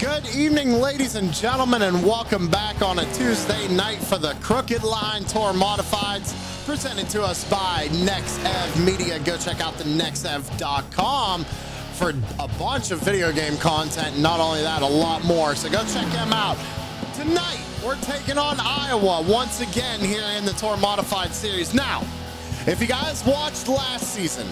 Good evening, ladies and gentlemen, and welcome back on a Tuesday night for the Crooked Line Tour Modifieds, presented to us by Nexev Media. Go check out the nexev.com for a bunch of video game content. Not only that, a lot more. So go check them out. Tonight, we're taking on Iowa once again here in the Tour Modified series. Now, if you guys watched last season,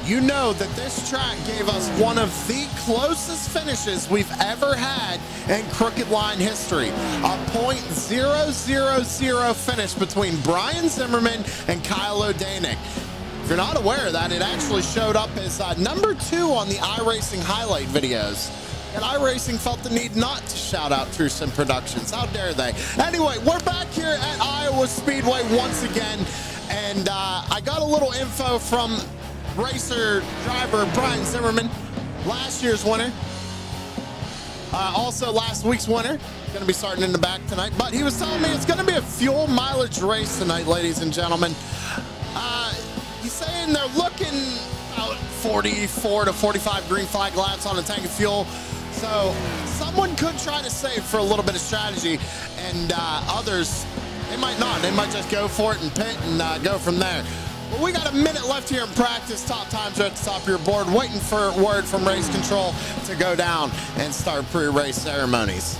you know that this track gave us one of the closest finishes we've ever had in Crooked Line history. A .000 finish between Brian Zimmerman and Kyle O'Danick. If you're not aware of that, it actually showed up as number 2 on the iRacing highlight videos. And iRacing felt the need not to shout out True Sim Productions. How dare they? Anyway, we're back here at Iowa Speedway once again. And I got a little info from racer driver Brian Zimmerman, last year's winner, also last week's winner. Going to be starting in the back tonight, but he was telling me it's going to be a fuel mileage race tonight, ladies and gentlemen. He's saying they're looking about 44 to 45 green flag laps on a tank of fuel, so someone could try to save for a little bit of strategy, and others, they might not. They might just go for it and pit and go from there. Well, we got a minute left here in practice. Top times are at the top of your board, waiting for word from race control to go down and start pre-race ceremonies.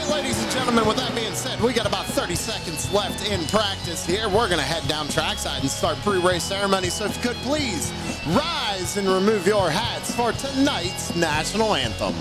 Ladies and gentlemen, with that being said, we got about 30 seconds left in practice here. We're going to head down trackside and start pre-race ceremony. So if you could please rise and remove your hats for tonight's national anthem.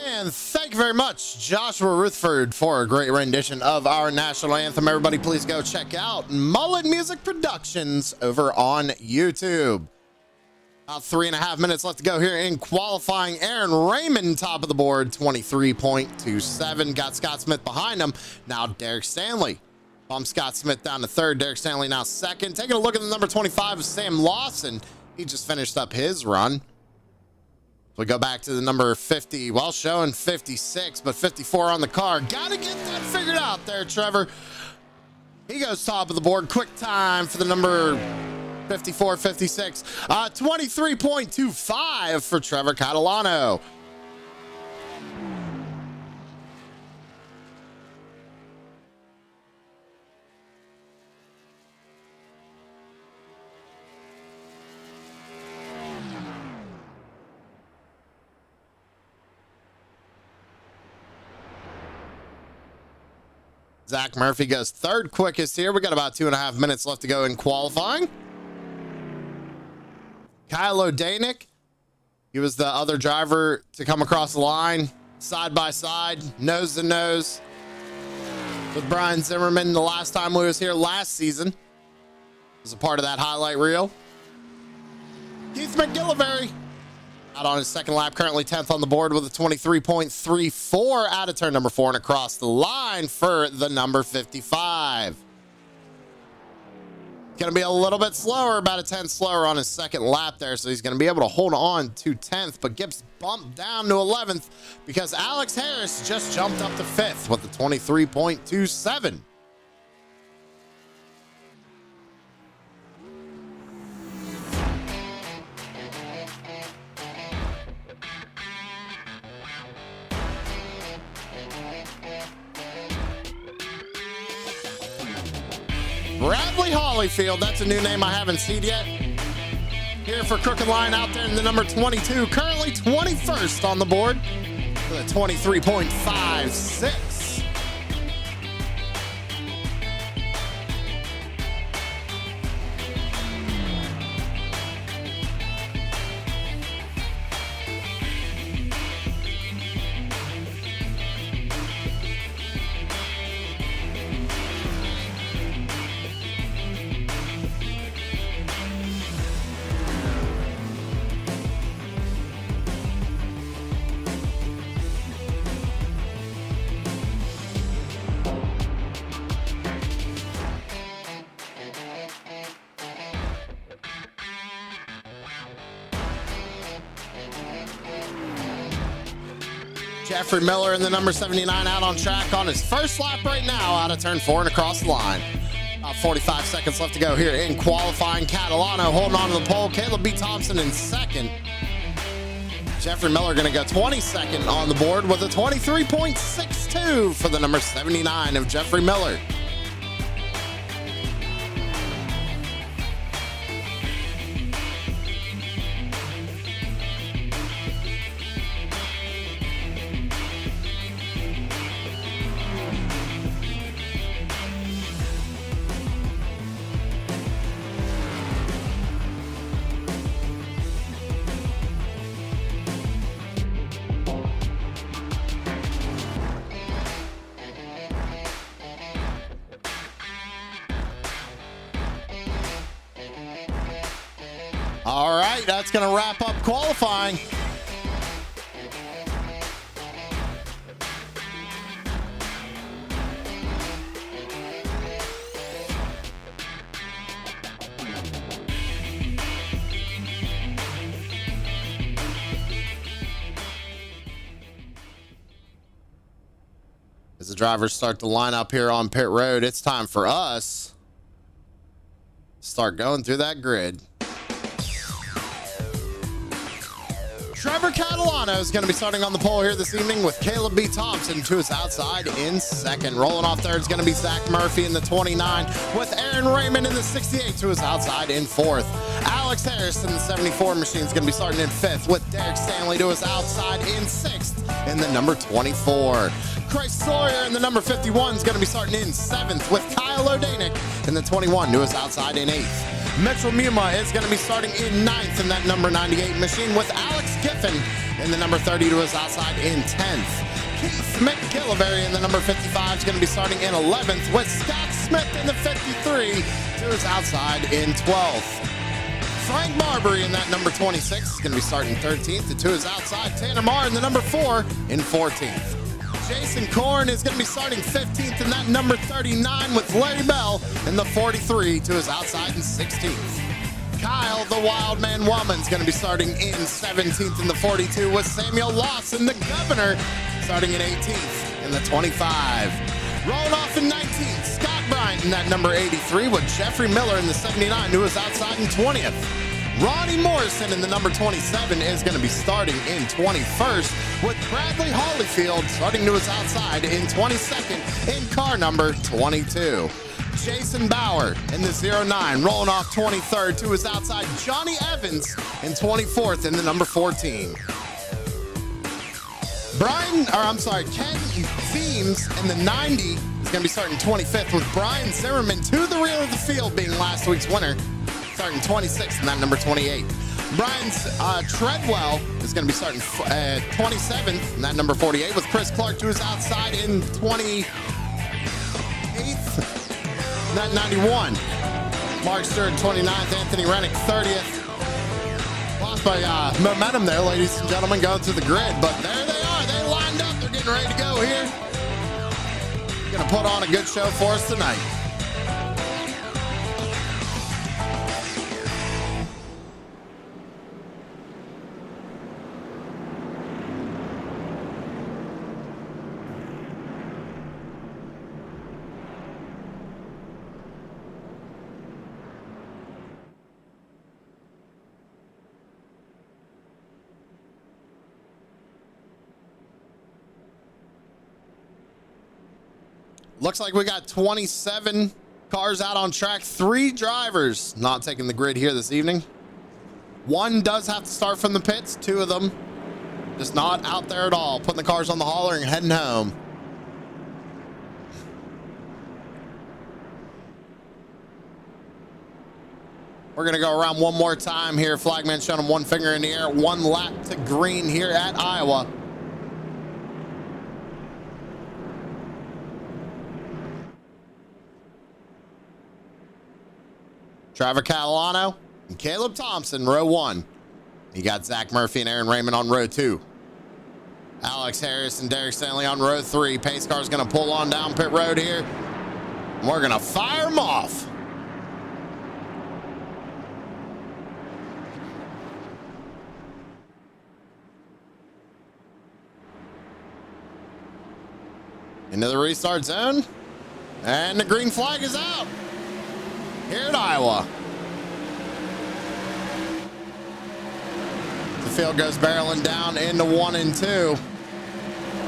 And thank you very much, Joshua Rutherford, for a great rendition of our national anthem. Everybody, please go check out Mullet Music Productions over on YouTube. About 3.5 minutes left to go here in qualifying. Aaron Raymond, top of the board, 23.27. Got Scott Smith behind him. Now Derek Stanley. Bump Scott Smith down to third. Derek Stanley now second. Taking a look at the number 25 of Sam Lawson. He just finished up his run. We go back to the number 50, well, showing 56, but 54 on the car. Gotta get that figured out there, Trevor. He goes top of the board. Quick time for the number 54, 56. 23.25 for Trevor Catalano. Zach Murphy goes third quickest here. We got about 2.5 minutes left to go in qualifying. Kyle O'Danick, he was the other driver to come across the line, side by side, nose to nose with Brian Zimmerman the last time we was here last season. Was a part of that highlight reel. Keith McGillivray out on his second lap, currently 10th on the board with a 23.34 out of turn number 4 and across the line for the number 55. Going to be a little bit slower, about a 10th slower on his second lap there, so he's going to be able to hold on to 10th, but gets bumped down to 11th because Alex Harris just jumped up to 5th with a 23.27. Bradley Holyfield, that's a new name I haven't seen yet. Here for Crooked Line out there in the number 22, currently 21st on the board with a 23.56. Jeffrey Miller in the number 79 out on track on his first lap right now out of turn 4 and across the line. About 45 seconds left to go here in qualifying. Catalano holding on to the pole. Caleb B. Thompson in second. Jeffrey Miller going to go 22nd on the board with a 23.62 for the number 79 of Jeffrey Miller. All right, that's going to wrap up qualifying. As the drivers start to line up here on pit road, it's time for us to start going through that grid. Trevor Catalano is going to be starting on the pole here this evening with Caleb B. Thompson to his outside in second. Rolling off third is going to be Zach Murphy in the 29 with Aaron Raymond in the 68 to his outside in fourth. Alex Harris in the 74 machine is going to be starting in fifth with Derek Stanley to his outside in sixth in the number 24. Chris Sawyer in the number 51 is going to be starting in seventh with Kyle O'Danick in the 21 to his outside in eighth. Mitchell Muma is going to be starting in ninth in that number 98 machine with Alex Giffen in the number 30 to his outside in 10th. Keith McGillivray in the number 55 is going to be starting in 11th with Scott Smith in the 53 to his outside in 12th. Frank Marbury in that number 26 is going to be starting 13th and to his outside. Tanner Marr in the number 4 in 14th. Jason Korn is going to be starting 15th in that number 39 with Larry Bell in the 43 to his outside in 16th. Kyle, the Wildman Woman, is going to be starting in 17th in the 42 with Samuel Lawson, the Governor, starting in 18th in the 25. Rolling off in 19th, Scott Bryant in that number 83 with Jeffrey Miller in the 79 to his outside in 20th. Ronnie Morrison in the number 27 is going to be starting in 21st with Bradley Holyfield starting to his outside in 22nd in car number 22. Jason Bauer in the 09 rolling off 23rd to his outside. Johnny Evans in 24th in the number 14. Ken Themes in the 90 is going to be starting 25th with Brian Zimmerman to the rear of the field, being last week's winner, starting 26th in that number 28. Brian's Treadwell is going to be starting 27th in that number 48, with Chris Clark to his outside in 28th, that 91. Mark Stewart 29th, Anthony Rennick 30th. Lost by momentum there, ladies and gentlemen, going through the grid, but there they are. They lined up. They're getting ready to go here. Going to put on a good show for us tonight. Looks like we got 27 cars out on track. 3 drivers not taking the grid here this evening. 1 does have to start from the pits. 2 of them just not out there at all, putting the cars on the hauler and heading home. We're going to go around one more time here. Flagman showing him 1 finger in the air. 1 lap to green here at Iowa. Trevor Catalano and Caleb Thompson, row 1. You got Zach Murphy and Aaron Raymond on row 2. Alex Harris and Derek Stanley on row 3. Pace car's going to pull on down pit road here. And we're going to fire them off. Into the restart zone. And the green flag is out here at Iowa. The field goes barreling down into 1 and 2.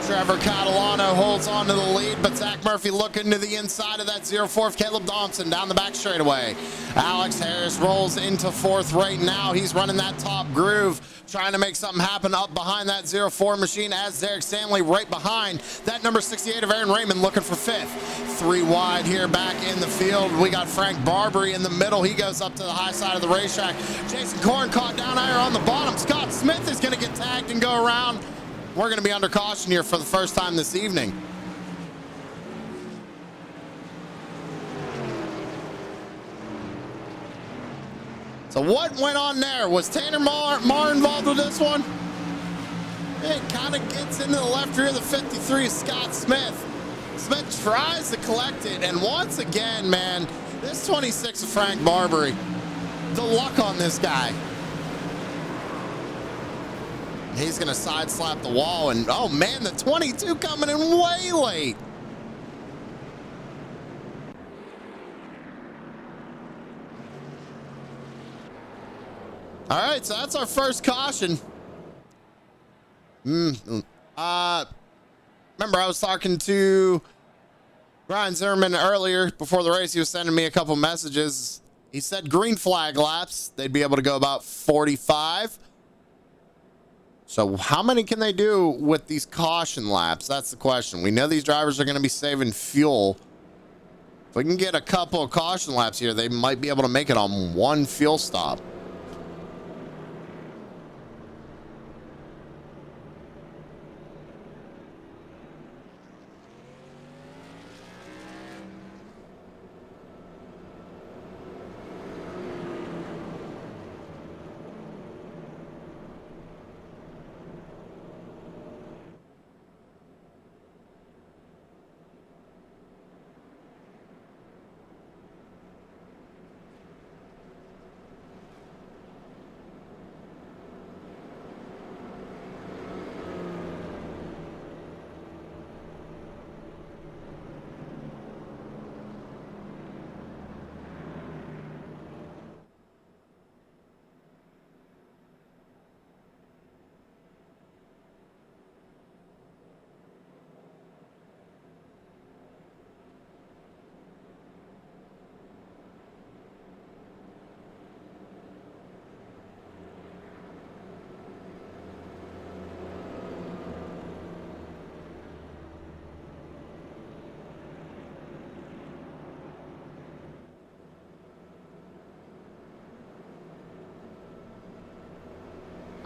Trevor Catalano holds on to the lead, but Zach Murphy looking to the inside of that 04th. Caleb Thompson down the back straightaway. Alex Harris rolls into 4th right now. He's running that top groove, trying to make something happen up behind that 04 machine, as Derek Stanley right behind that number 68 of Aaron Raymond looking for 5th. 3 wide here back in the field. We got Frank Barbary in the middle. He goes up to the high side of the racetrack. Jason Korn caught down here on the bottom. Scott Smith is going to get tagged and go around. We're going to be under caution here for the first time this evening. So what went on there? Was Tanner Marr involved with this one? It kind of gets into the left rear of the 53, Scott Smith. Smith tries to collect it, and once again, man, this 26 of Frank Barbary, the luck on this guy. He's going to side slap the wall, and oh man, the 22 coming in way late. All right, so that's our first caution. Remember, I was talking to Brian Zimmerman earlier before the race. He was sending me a couple messages. He said green flag laps, they'd be able to go about 45. So how many can they do with these caution laps? That's the question. We know these drivers are going to be saving fuel. If we can get a couple of caution laps here, they might be able to make it on 1 fuel stop.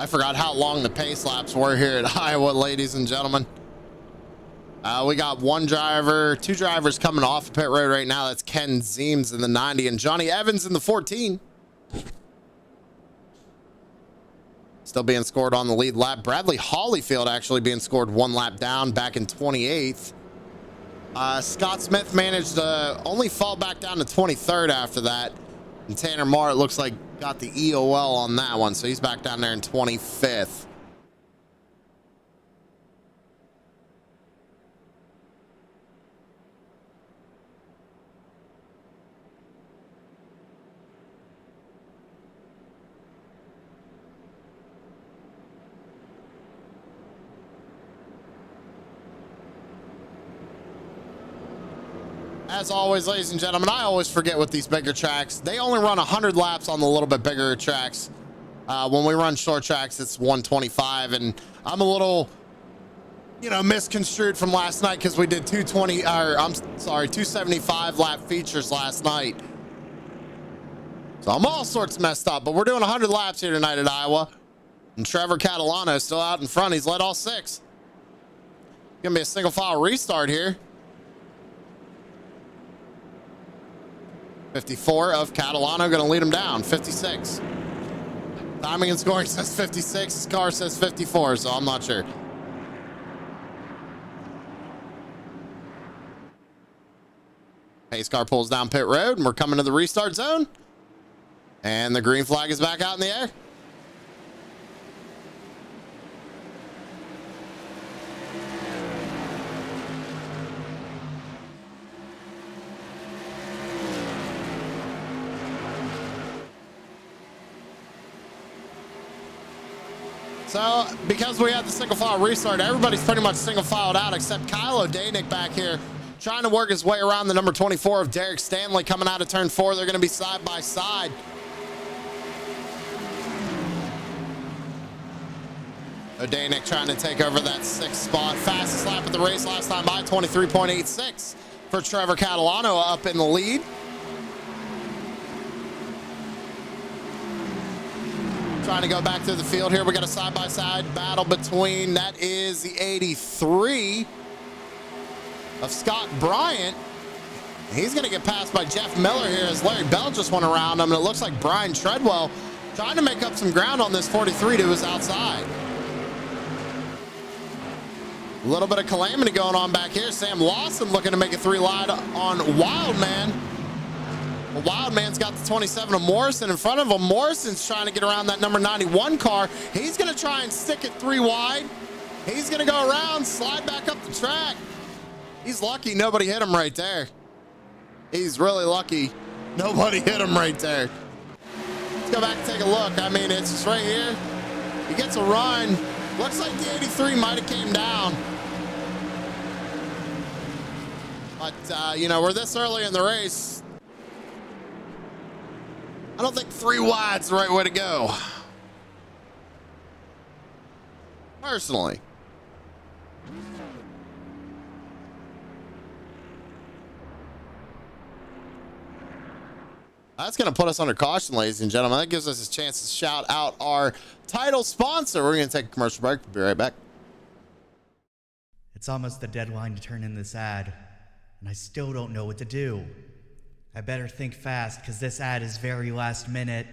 I forgot how long the pace laps were here at Iowa, ladies and gentlemen. We got two drivers coming off pit road right now. That's Ken Zeems in the 90 and Johnny Evans in the 14. Still being scored on the lead lap. Bradley Holyfield actually being scored one lap down back in 28th. Scott Smith managed to only fall back down to 23rd after that. And Tanner Marr, it looks like, got the EOL on that one. So he's back down there in 25th. As always, ladies and gentlemen, I always forget with these bigger tracks. They only run 100 laps on the little bit bigger tracks. When we run short tracks, it's 125. And I'm a little, misconstrued from last night because we did 275 lap features last night. So I'm all sorts messed up, but we're doing 100 laps here tonight at Iowa. And Trevor Catalano is still out in front. He's led all 6. Gonna be a single file restart here. 54 of Catalano going to lead him down. 56. Timing and scoring says 56. His car says 54, so I'm not sure. Pace car pulls down pit road, and we're coming to the restart zone. And the green flag is back out in the air. So, because we had the single file restart, everybody's pretty much single filed out except Kyle O'Danick back here trying to work his way around the number 24 of Derek Stanley coming out of turn 4. They're going to be side by side. O'Danick trying to take over that 6th spot. Fastest lap of the race last time by 23.86 for Trevor Catalano up in the lead. Trying to go back through the field here. We got a side-by-side battle between, that is the 83 of Scott Bryant. He's going to get passed by Jeff Miller here as Larry Bell just went around him. And it looks like Brian Treadwell trying to make up some ground on this 43 to his outside. A little bit of calamity going on back here. Sam Lawson looking to make a 3 wide on Wildman. Well, Wildman's got the 27 of Morrison in front of him. Morrison's trying to get around that number 91 car. He's going to try and stick it 3 wide. He's going to go around, slide back up the track. He's lucky nobody hit him right there. He's really lucky nobody hit him right there. Let's go back and take a look. I mean, it's just right here. He gets a run. Looks like the 83 might have came down. But, we're this early in the race. I don't think 3 wide's the right way to go. Personally. That's going to put us under caution, ladies and gentlemen. That gives us a chance to shout out our title sponsor. We're going to take a commercial break. We'll be right back. It's almost the deadline to turn in this ad, and I still don't know what to do. I better think fast, because this ad is very last minute.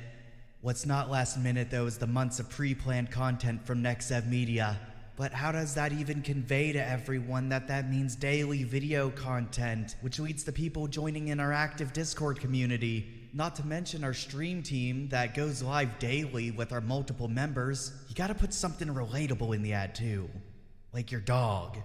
What's not last minute, though, is the months of pre-planned content from Nexev Media. But how does that even convey to everyone that means daily video content, which leads to people joining in our active Discord community? Not to mention our stream team that goes live daily with our multiple members. You gotta put something relatable in the ad, too. Like your dog.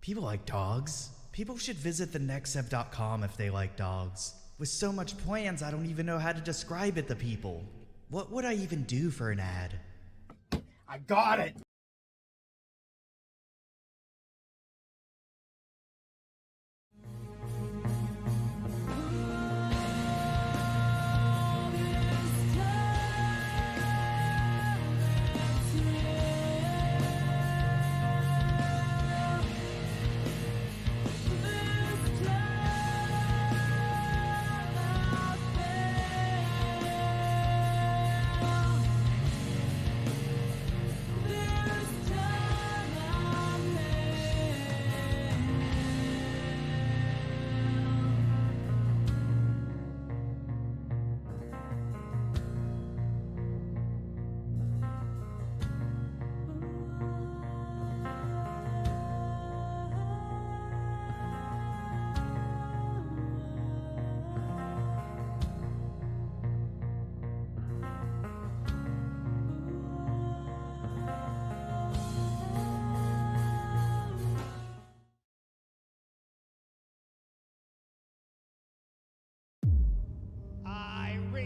People like dogs. People should visit the nexev.com if they like dogs. With so much plans, I don't even know how to describe it to people. What would I even do for an ad? I got it!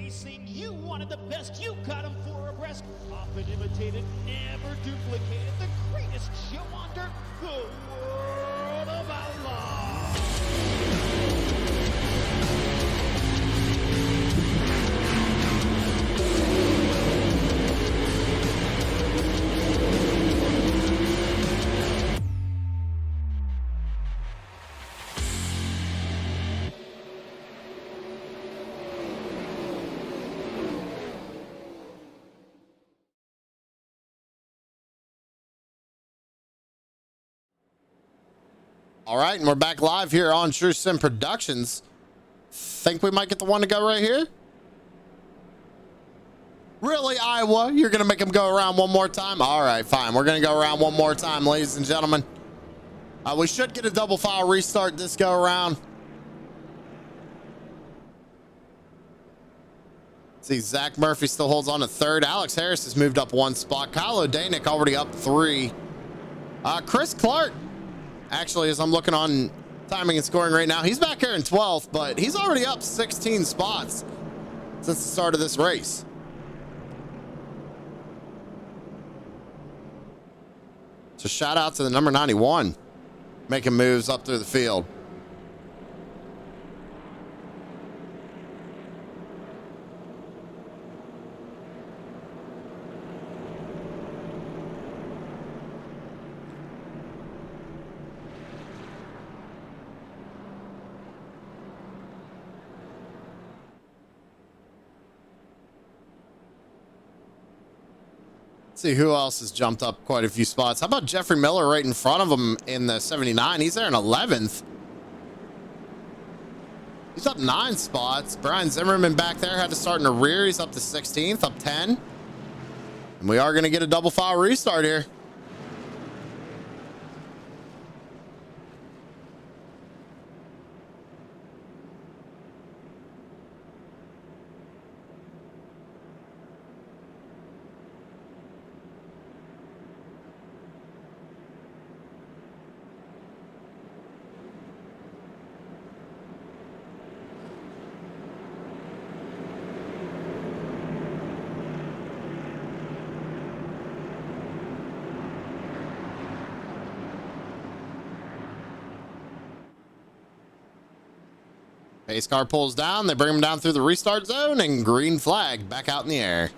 iracing. You wanted the best, you got him 4 abreast. Often imitated, never duplicated. The greatest show on dirt, the World of Outlaws. All right, and we're back live here on True Sim Productions. Think we might get the one to go right here? Really, Iowa? You're going to make him go around one more time? All right, fine. We're going to go around one more time, ladies and gentlemen. We should get a double file restart this go around. See, Zach Murphy still holds on to third. Alex Harris has moved up 1 spot. Kyle O'Danick already up 3. Chris Clark, actually, as I'm looking on timing and scoring right now, he's back here in 12th, but he's already up 16 spots since the start of this race. So shout out to the number 91 making moves up through the field. See who else has jumped up quite a few spots. How about Jeffrey Miller right in front of him in the 79? He's there in 11th. He's up 9 spots. Brian Zimmerman back there had to start in the rear. He's up to 16th, up 10. And we are going to get a double file restart here. Pace car pulls down. They bring him down through the restart zone, and green flag back out in the air.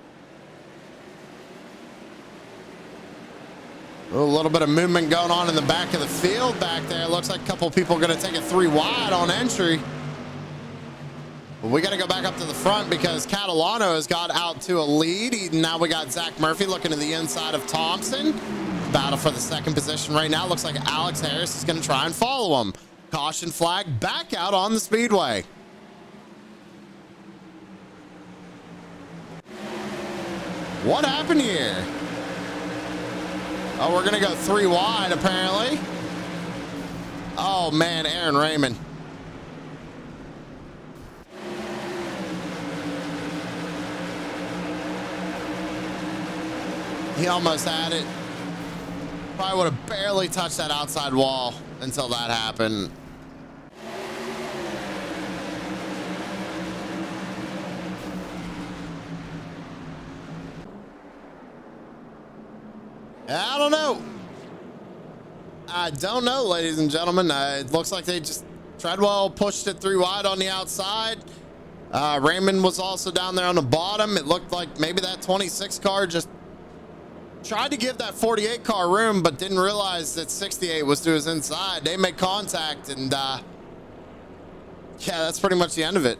A little bit of movement going on in the back of the field back there. Looks like a couple people are going to take it 3 wide on entry. But we got to go back up to the front because Catalano has got out to a lead. Now we got Zach Murphy looking to the inside of Thompson. Battle for the 2nd position right now. Looks like Alex Harris is going to try and follow him. Caution flag back out on the speedway. What happened here? Oh, we're gonna go 3 wide apparently. Oh man, Aaron Raymond. He almost had it. Probably would have barely touched that outside wall until that happened. I don't know. I don't know, ladies and gentlemen. It looks like they just Treadwell pushed it 3 wide on the outside. Raymond was also down there on the bottom. It looked like maybe that 26 car just tried to give that 48 car room, but didn't realize that 68 was to his inside. They made contact, and yeah, that's pretty much the end of it.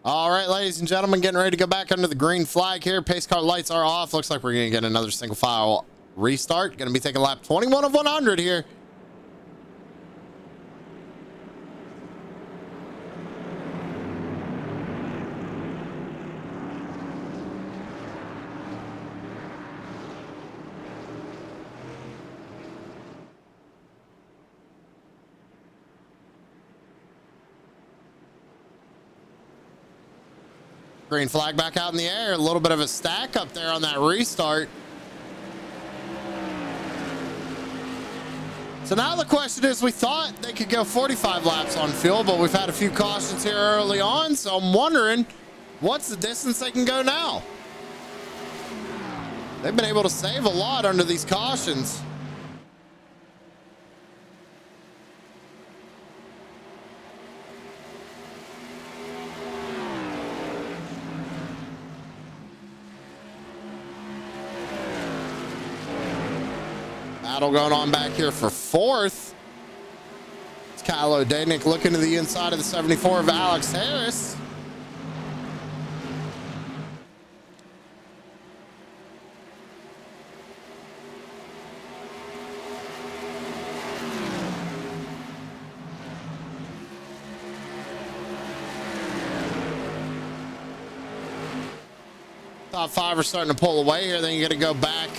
All right, ladies and gentlemen, getting ready to go back under the green flag here. Pace car lights are off. Looks like we're going to get another single file restart. Going to be taking lap 21 of 100 here. Green flag back out in the air. A little bit of a stack up there on that restart. So now the question is, we thought they could go 45 laps on fuel, but we've had a few cautions here early on. So I'm wondering, what's the distance they can go now? They've been able to save a lot under these cautions. Battle going on back here for fourth. It's Kyle O'Danick looking to the inside of the 74 of Alex Harris. Top five are starting to pull away here. Then you got to go back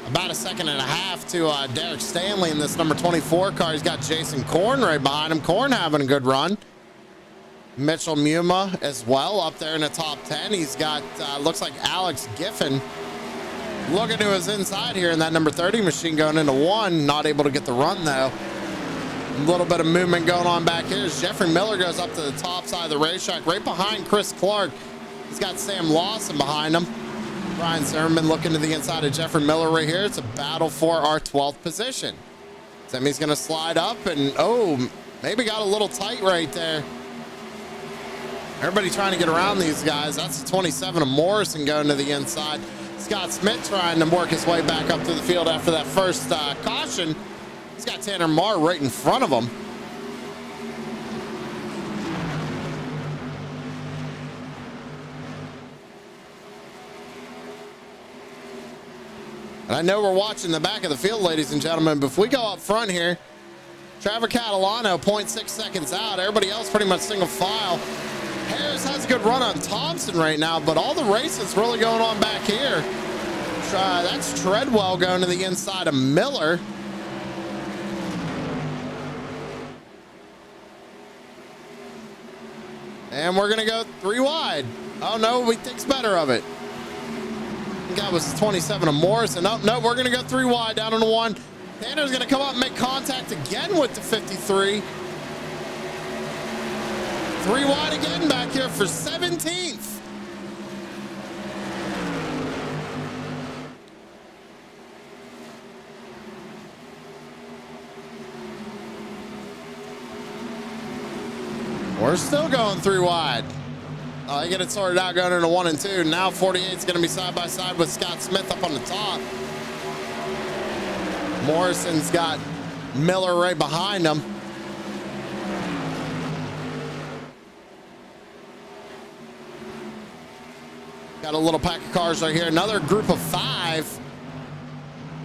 about a second and a half to Derek Stanley in this number 24 car. He's got Jason Korn right behind him. Korn having a good run. Mitchell Muma as well up there in the top 10. He's got, looks like Alex Giffen looking to his inside here in that number 30 machine going into one. Not able to get the run though. A little bit of movement going on back here as Jeffrey Miller goes up to the top side of the racetrack right behind Chris Clark. He's got Sam Lawson behind him. Brian Zimmerman looking to the inside of Jeffrey Miller right here. It's a battle for our 12th position. Semi's going to slide up and, oh, maybe got a little tight right there. Everybody trying to get around these guys. That's the 27 of Morrison going to the inside. Scott Smith trying to work his way back up to the field after that first caution. He's got Tanner Marr right in front of him. And I know we're watching the back of the field, ladies and gentlemen, but if we go up front here, Trevor Catalano 0.6 seconds out. Everybody else pretty much single file. Harris has a good run on Thompson right now, but all the races really going on back here. That's Treadwell going to the inside of Miller. And we're going to go 3 wide. Oh, no, he thinks better of it. That was 27 of Morrison. Oh, no, we're going to go 3 wide down into one. Tanner's going to come up and make contact again with the 53. 3 wide again back here for 17th. We're still going 3 wide. They get it sorted out going into 1 and 2. Now 48 is going to be side by side with Scott Smith up on the top. Morrison's got Miller right behind him. Got a little pack of cars right here. Another group of 5.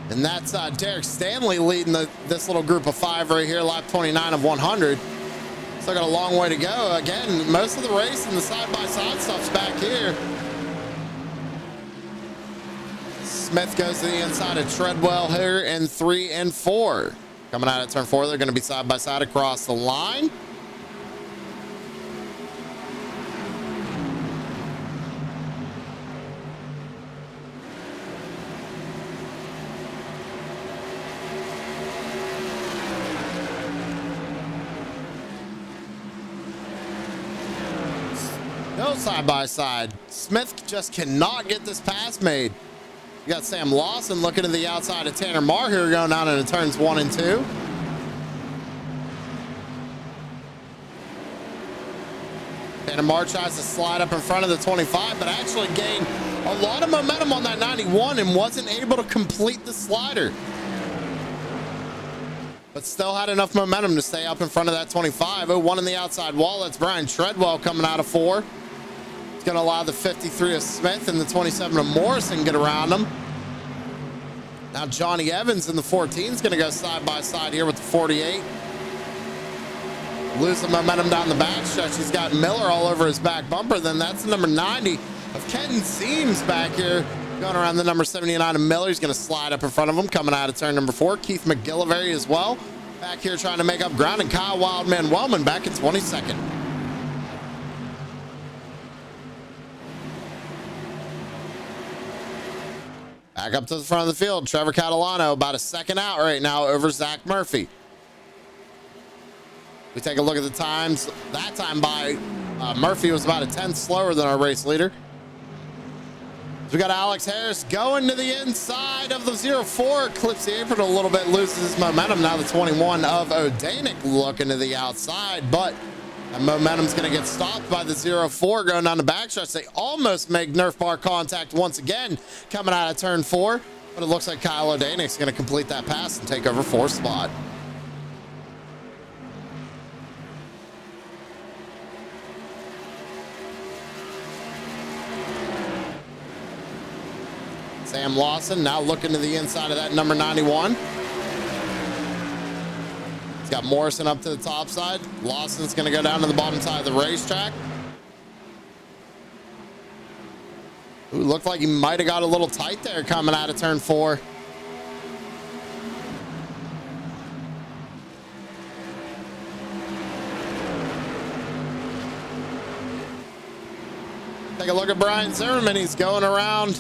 And that's Derek Stanley leading this little group of 5 right here, lap 29 of 100. Still got a long way to go. Again, most of the race and the side-by-side stuff's back here. Smith goes to the inside of Treadwell here in 3 and 4. Coming out of turn 4, they're going to be side-by-side across the line. No side-by-side. Smith just cannot get this pass made. You got Sam Lawson looking to the outside of Tanner Marr here going down into turns 1 and 2. Tanner Marr tries to slide up in front of the 25, but actually gained a lot of momentum on that 91 and wasn't able to complete the slider. But still had enough momentum to stay up in front of that 25. 0-1 on the outside wall. That's Brian Treadwell coming out of 4. going to allow the 53 of Smith and the 27 of Morrison get around him. Now Johnny Evans in the 14 is going to go side by side here with the 48. Losing momentum down the backstretch. He's got Miller all over his back bumper. Then that's the number 90 of Kenton Seams back here going around the number 79 of Miller. He's going to slide up in front of him coming out of turn number 4. Keith McGillivray as well back here trying to make up ground, and Kyle Wildman Wellman back in 22nd. Back up to the front of the field, Trevor Catalano about a second out right now over Zach Murphy. We take a look at the times. That time by Murphy was about a 10th slower than our race leader. So we got Alex Harris going to the inside of the 04, clips the apron a little bit, loses his momentum. Now the 21 of O'Danick looking to the outside, but that momentum's going to get stopped by the 04 going down the backstretch. They almost make Nerf bar contact once again coming out of turn 4, but it looks like Kyle O'Danick's going to complete that pass and take over 4th spot. Sam Lawson now looking to the inside of that number 91. He's got Morrison up to the top side. Lawson's going to go down to the bottom side of the racetrack. Ooh, looked like he might have got a little tight there coming out of turn 4. Take a look at Brian Zimmerman. He's going around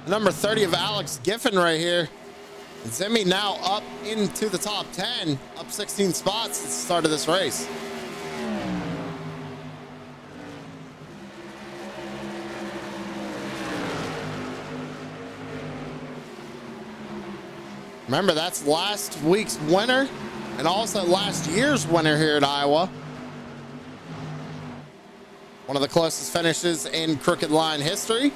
number 30 of Alex Giffen right here. Zimmy now up into the top 10, up 16 spots at the start of this race. Remember, that's last week's winner and also last year's winner here at Iowa. One of the closest finishes in Crooked Line history.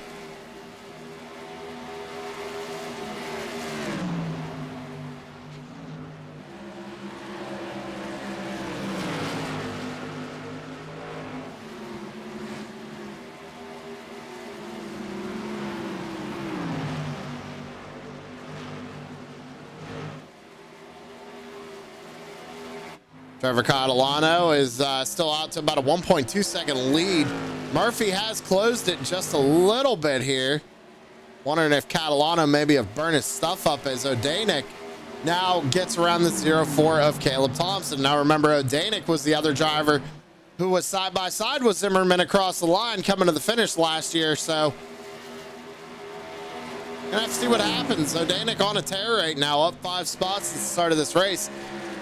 Trevor Catalano is still out to about a 1.2 second lead. Murphy has closed it just a little bit here. Wondering if Catalano maybe have burned his stuff up as O'Danick now gets around the 04 of Caleb Thompson. Now remember, O'Danick was the other driver who was side by side with Zimmerman across the line coming to the finish last year. So gonna have to see what happens. O'Danick on a tear right now, up 5 spots at the start of this race.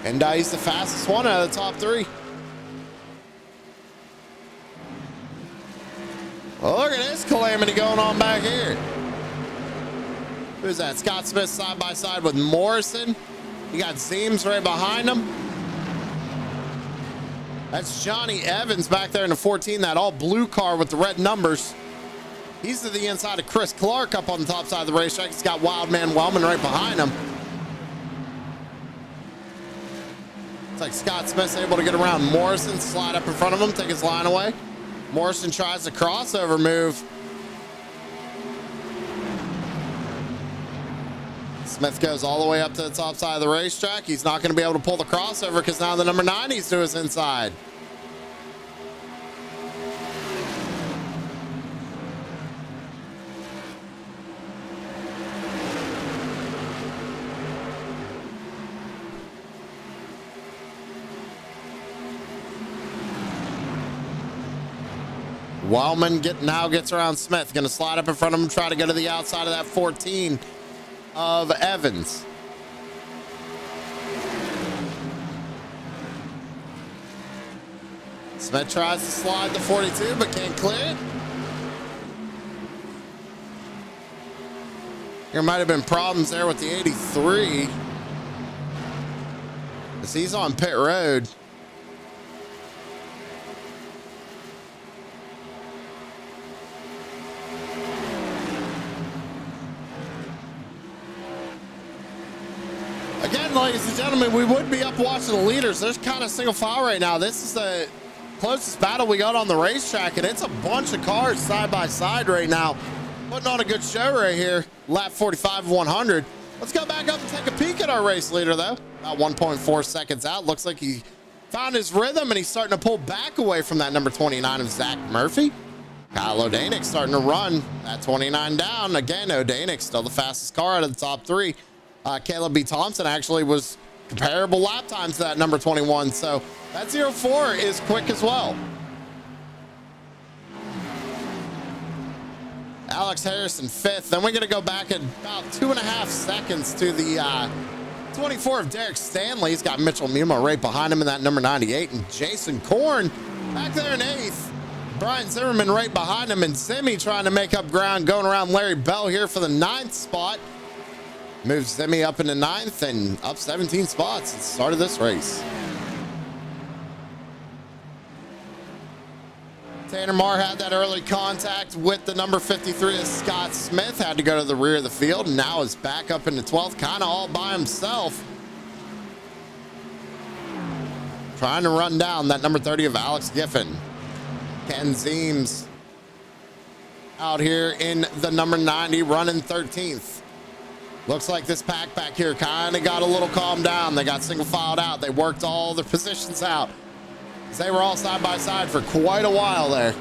And he's the fastest one out of the top 3. Well, look at this calamity going on back here. Who's that? Scott Smith side by side with Morrison. You got Zeems right behind him. That's Johnny Evans back there in the 14, that all blue car with the red numbers. He's to the inside of Chris Clark up on the top side of the racetrack. He's got Wildman Wellman right behind him. Like Scott Smith's able to get around Morrison, slide up in front of him, take his line away. Morrison tries the crossover move. Smith goes all the way up to the top side of the racetrack. He's not going to be able to pull the crossover because now the number 90's to his inside. Wellman now gets around Smith. Going to slide up in front of him, try to go to the outside of that 14 of Evans. Smith tries to slide the 42, but can't clear it. There might have been problems there with the 83. As he's on pit road. Again, ladies and gentlemen, we would be up watching the leaders. There's kind of single file right now. This is closest battle we got on the racetrack, and it's a bunch of cars side by side right now. Putting on a good show right here. Lap 45 of 100. Let's go back up and take a peek at our race leader, though. About 1.4 seconds out. Looks like he found his rhythm, and he's starting to pull back away from that number 29 of Zach Murphy. Kyle O'Danick starting to run that 29 down. Again, O'Danick still the fastest car out of the top three. Caleb B. Thompson actually was comparable lap time to that number 21. So that 04 is quick as well. Alex Harrison fifth. Then we're going to go back at about 2.5 seconds to the 24 of Derek Stanley. He's got Mitchell Muma right behind him in that number 98. And Jason Korn back there in 8th. Brian Zimmerman right behind him. And Zimmy trying to make up ground, going around Larry Bell here for the 9th spot. Moves Zimmy up into 9th and up 17 spots at the start of this race. Tanner Marr had that early contact with the number 53 of Scott Smith. Had to go to the rear of the field and now is back up into 12th, kind of all by himself. Trying to run down that number 30 of Alex Giffen. Ken Zeems out here in the number 90, running 13th. Looks like this pack back here kind of got a little calmed down. They got single filed out. They worked all their positions out. They were all side by side for quite a while there.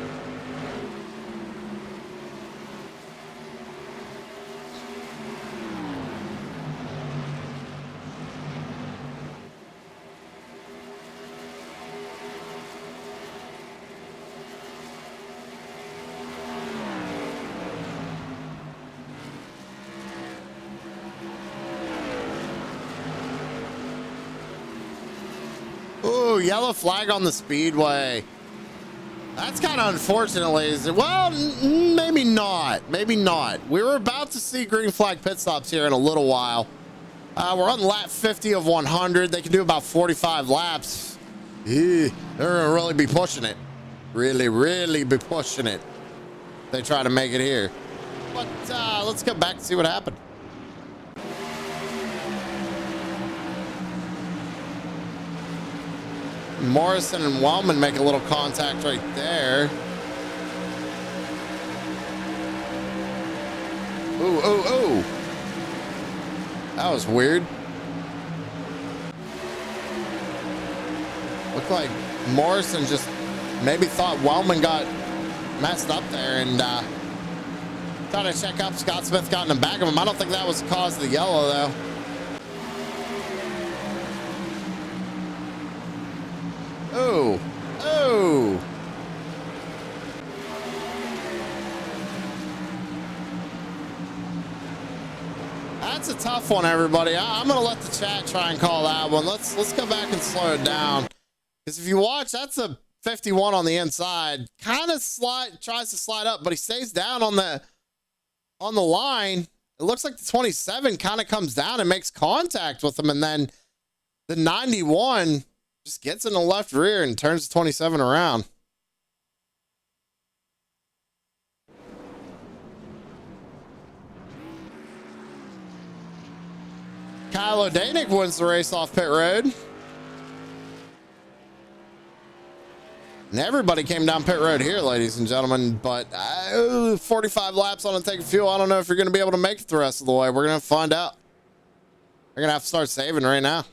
Ooh, yellow flag on the speedway. That's kind of unfortunate, ladies. Well, maybe not. Maybe not. We were about to see green flag pit stops here in a little while. We're on lap 50 of 100. They can do about 45 laps. They're gonna really be pushing it. Really be pushing it. They try to make it here. But let's go back and see what happened. Morrison and Wellman make a little contact right there. Ooh. That was weird. Looked like Morrison just maybe thought Wellman got messed up there and trying to check up. Scott Smith got in the back of him. I don't think that was the cause of the yellow, though. Oh. That's a tough one, everybody. I'm gonna let the chat try and call that one. Let's go back and slow it down. Because if you watch, that's a 51 on the inside. Kind of tries to slide up, but he stays down on the line. It looks like the 27 kind of comes down and makes contact with him, and then the 91 just gets in the left rear and turns the 27 around. Kyle O'Danick wins the race off pit road. And everybody came down pit road here, ladies and gentlemen, but 45 laps on a tank of fuel. I don't know if you're going to be able to make it the rest of the way. We're going to find out. We're going to have to start saving right now.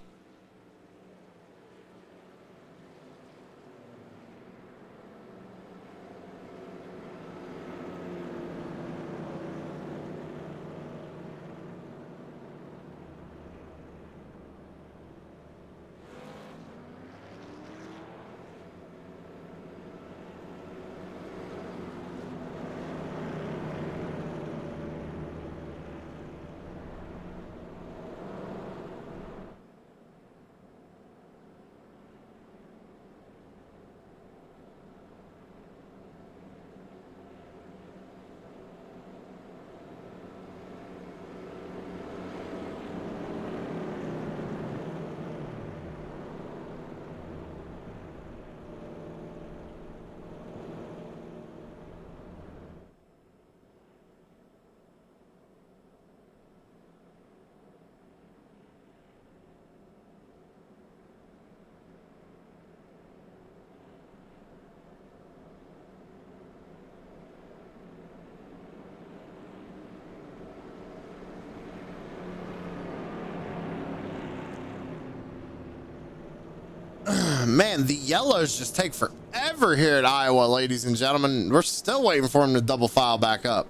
Man, the yellows just take forever here at Iowa, ladies and gentlemen. We're still waiting for them to double file back up.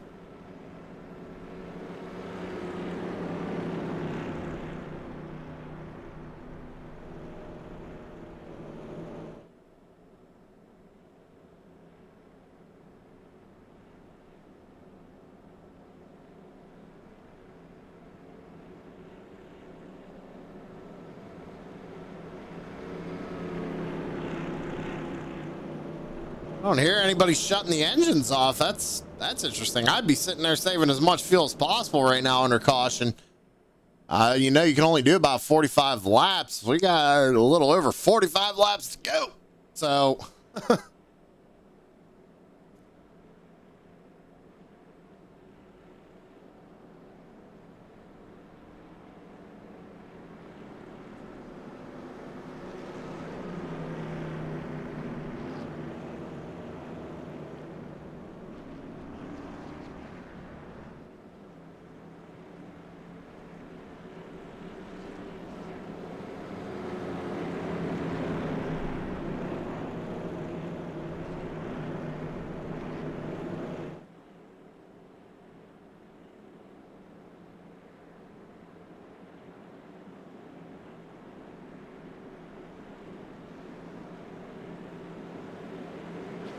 I don't hear anybody shutting the engines off. That's interesting. I'd be sitting there saving as much fuel as possible right now under caution. You know, you can only do about 45 laps. We got a little over 45 laps to go. So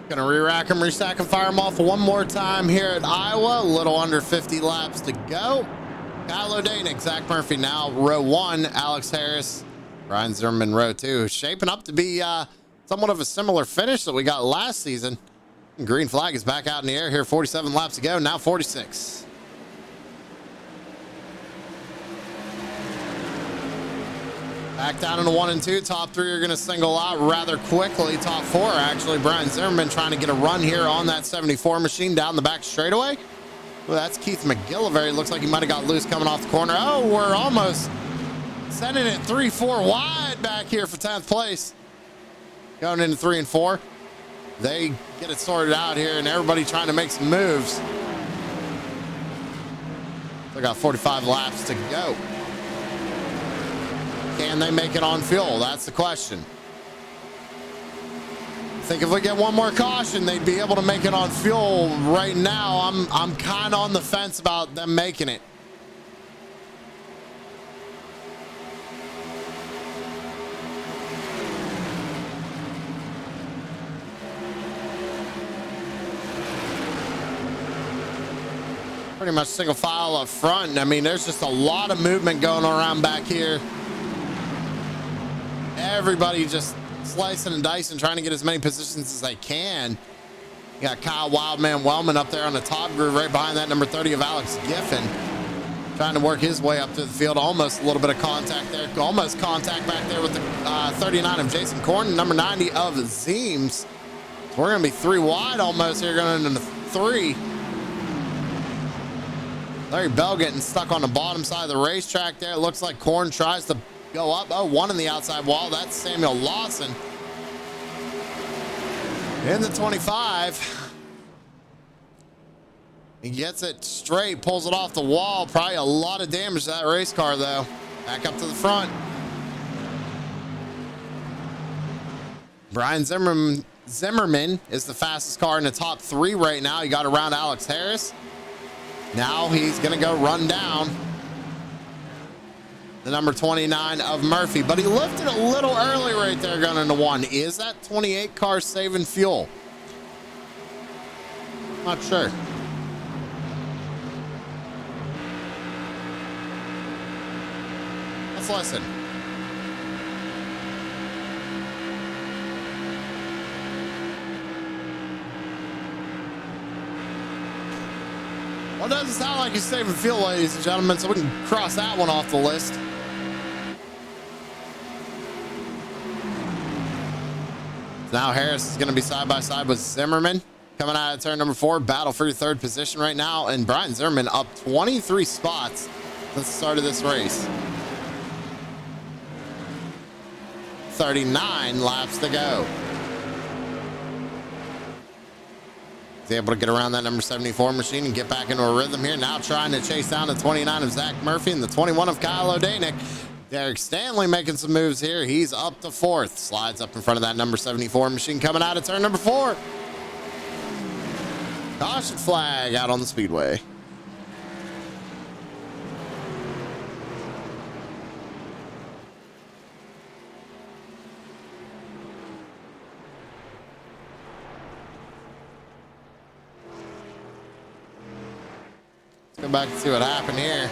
gonna re-rack them, restack them, fire them off one more time here at Iowa. A little under 50 laps to go. Kyle O'Danick, Zach Murphy now row 1, Alex Harris, Brian Zimmerman row 2. Shaping up to be somewhat of a similar finish that we got last season. Green flag is back out in the air here. 47 laps to go, now 46. Back down into 1 and 2. Top 3 are going to single out rather quickly. Top 4, actually. Brian Zimmerman trying to get a run here on that 74 machine down the back straightaway. Well, that's Keith McGillivray. Looks like he might have got loose coming off the corner. Oh, we're almost sending it 3-4 wide back here for 10th place. Going into 3 and 4. They get it sorted out here, and everybody trying to make some moves. They got 45 laps to go. Can they make it on fuel? That's the question. I think if we get one more caution, they'd be able to make it on fuel. Right now, I'm kind of on the fence about them making it. Pretty much single file up front. I mean, there's just a lot of movement going around back here. Everybody just slicing and dicing, trying to get as many positions as they can. You got Kyle Wildman Wellman up there on the top groove, right behind that number 30 of Alex Giffen, trying to work his way up to the field. Almost a little bit of contact there. Almost contact back there with the 39 of Jason Corn, number 90 of Zeems. So we're going to be 3 wide almost here going into 3. Larry Bell getting stuck on the bottom side of the racetrack there. It looks like Corn tries to go up. Oh, 1 in the outside wall. That's Samuel Lawson. In the 25. He gets it straight, pulls it off the wall. Probably a lot of damage to that race car, though. Back up to the front. Brian Zimmerman is the fastest car in the top 3 right now. He got around Alex Harris. Now he's going to go run down the number 29 of Murphy, but he lifted a little early right there going into 1. Is that 28 car saving fuel? Not sure. Let's listen. Well, it doesn't sound like he's saving fuel, ladies and gentlemen, so we can cross that one off the list. Now Harris is going to be side by side with Zimmerman coming out of turn number 4. Battle for your 3rd position right now, and Brian Zimmerman up 23 spots since the start of this race. 39 laps to go. He's able to get around that number 74 machine and get back into a rhythm here. Now trying to chase down the 29 of Zach Murphy and the 21 of Kyle O'Danick. Derek Stanley making some moves here. He's up to fourth. Slides up in front of that number 74 machine coming out of turn number 4. Caution flag out on the speedway. Let's go back and see what happened here.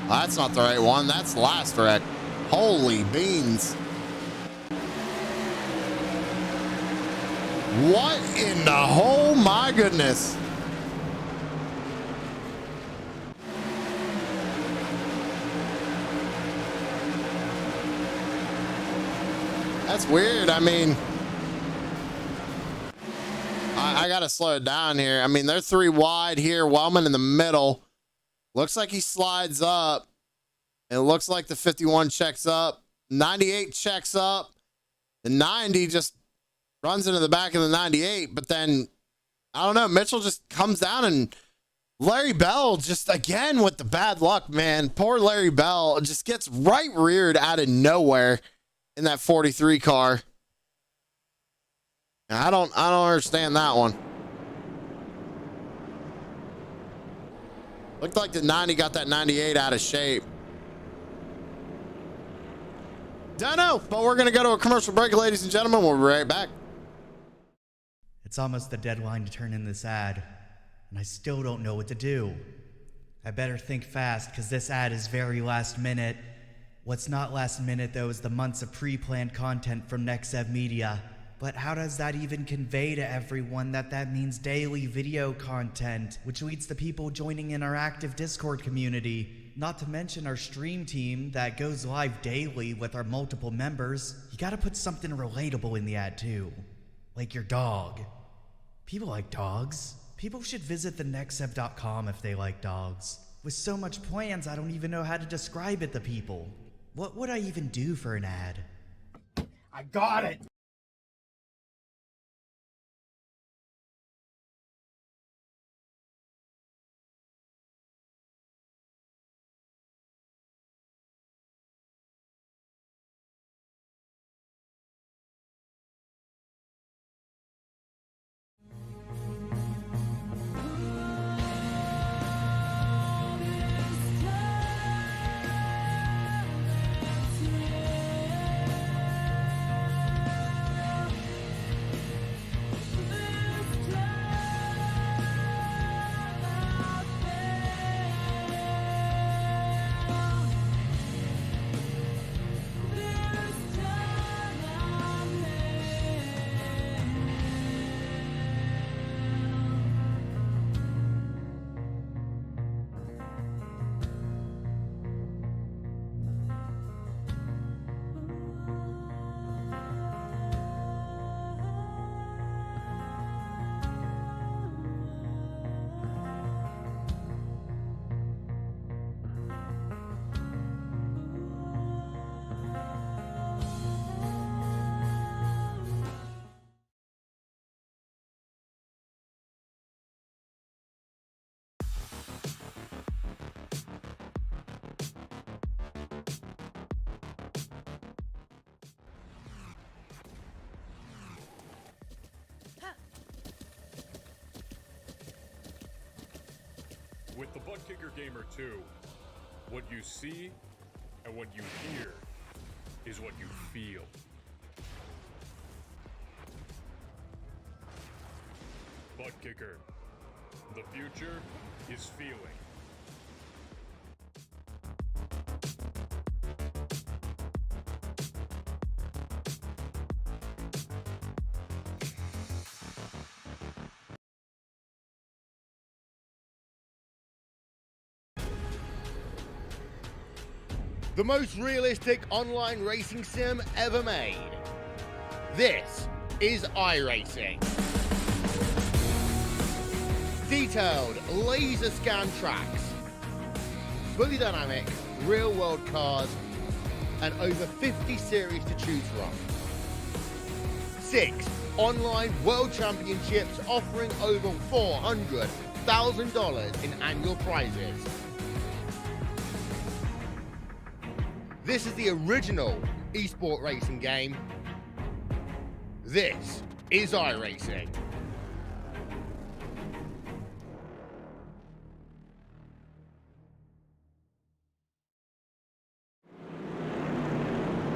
That's not the right one. That's the last wreck. Holy beans. What in the whole, my goodness. That's weird. I mean, I gotta slow it down here. I mean, they're 3 wide here. Wellman in the middle. Looks like he slides up. It looks like the 51 checks up. 98 checks up. The 90 just runs into the back of the 98. But then, I don't know, Mitchell just comes down, and Larry Bell just, again, with the bad luck, man. Poor Larry Bell just gets right reared out of nowhere in that 43 car. And I don't understand that one. Looked like the 90 got that 98 out of shape. Don't know, but we're going to go to a commercial break, ladies and gentlemen. We'll be right back. It's almost the deadline to turn in this ad, and I still don't know what to do. I better think fast, because this ad is very last minute. What's not last minute, though, is the months of pre-planned content from Nexev Media. But how does that even convey to everyone that means daily video content, which leads to people joining in our active Discord community? Not to mention our stream team that goes live daily with our multiple members. You gotta put something relatable in the ad too. Like your dog. People like dogs. People should visit the nexev.com if they like dogs. With so much plans, I don't even know how to describe it to people. What would I even do for an ad? I got it. With the Butt Kicker Gamer 2, what you see and what you hear is what you feel. Butt Kicker. The future is feeling. The most realistic online racing sim ever made. This is iracing. Detailed laser scan tracks, fully dynamic, real world cars, and over 50 series to choose from. 6 online world championships offering over $400,000 in annual prizes. This is the original esport racing game. This is iRacing.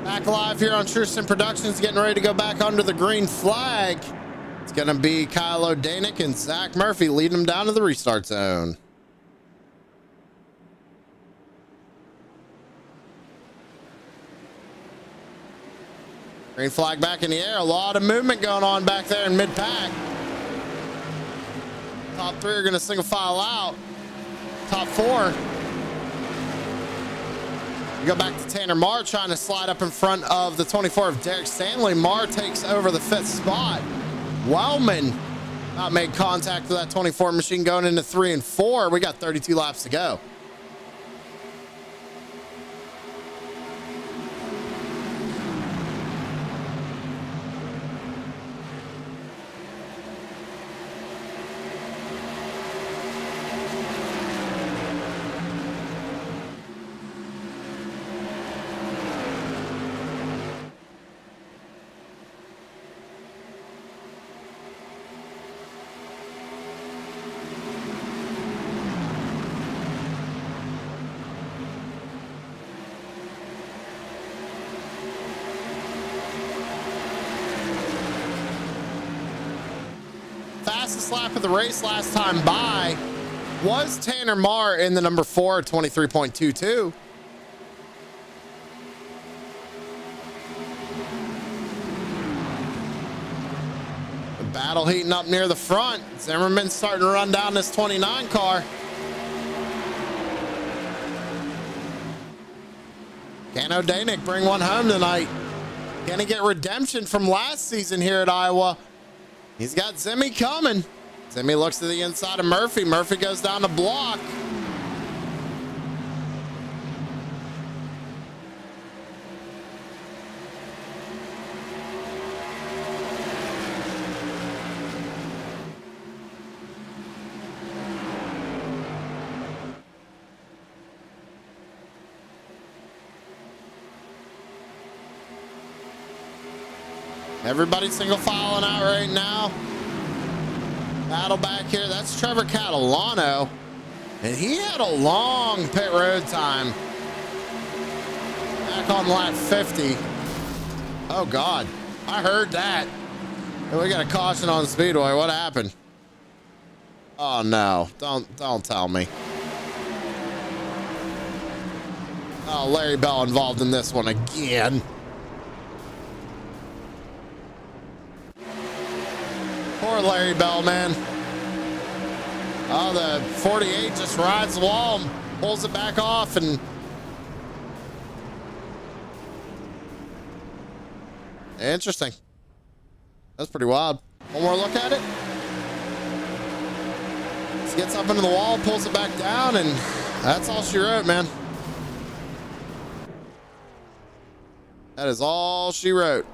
Back live here on Tristan Productions, getting ready to go back under the green flag. It's going to be Kyle O'Danick and Zach Murphy leading them down to the restart zone. Green flag back in the air. A lot of movement going on back there in mid-pack. Top three are going to single file out. Top four. We go back to Tanner Marr trying to slide up in front of the 24 of Derek Stanley. Marr takes over the 5th spot. Wellman not made contact with that 24 machine going into 3 and 4. We got 32 laps to go. Fastest lap of the race last time by was Tanner Marr in the number 4, 23.22. The battle heating up near the front. Zimmerman's starting to run down this 29 car. Can O'Danick bring one home tonight? Can he get redemption from last season here at Iowa? He's got Zimmy coming. Zimmy looks to the inside of Murphy. Murphy goes down the block. Everybody single filing out right now. Battle back here. That's Trevor Catalano. And he had a long pit road time. Back on lap 50. Oh, God. I heard that. And we got a caution on Speedway. What happened? Oh, no. Don't tell me. Oh, Larry Bell involved in this one again. Poor Larry Bell, man. Oh, the 48 just rides the wall and pulls it back off, and interesting. That's pretty wild. One more look at it. Just gets up into the wall, pulls it back down, and that's all she wrote, man. That is all she wrote.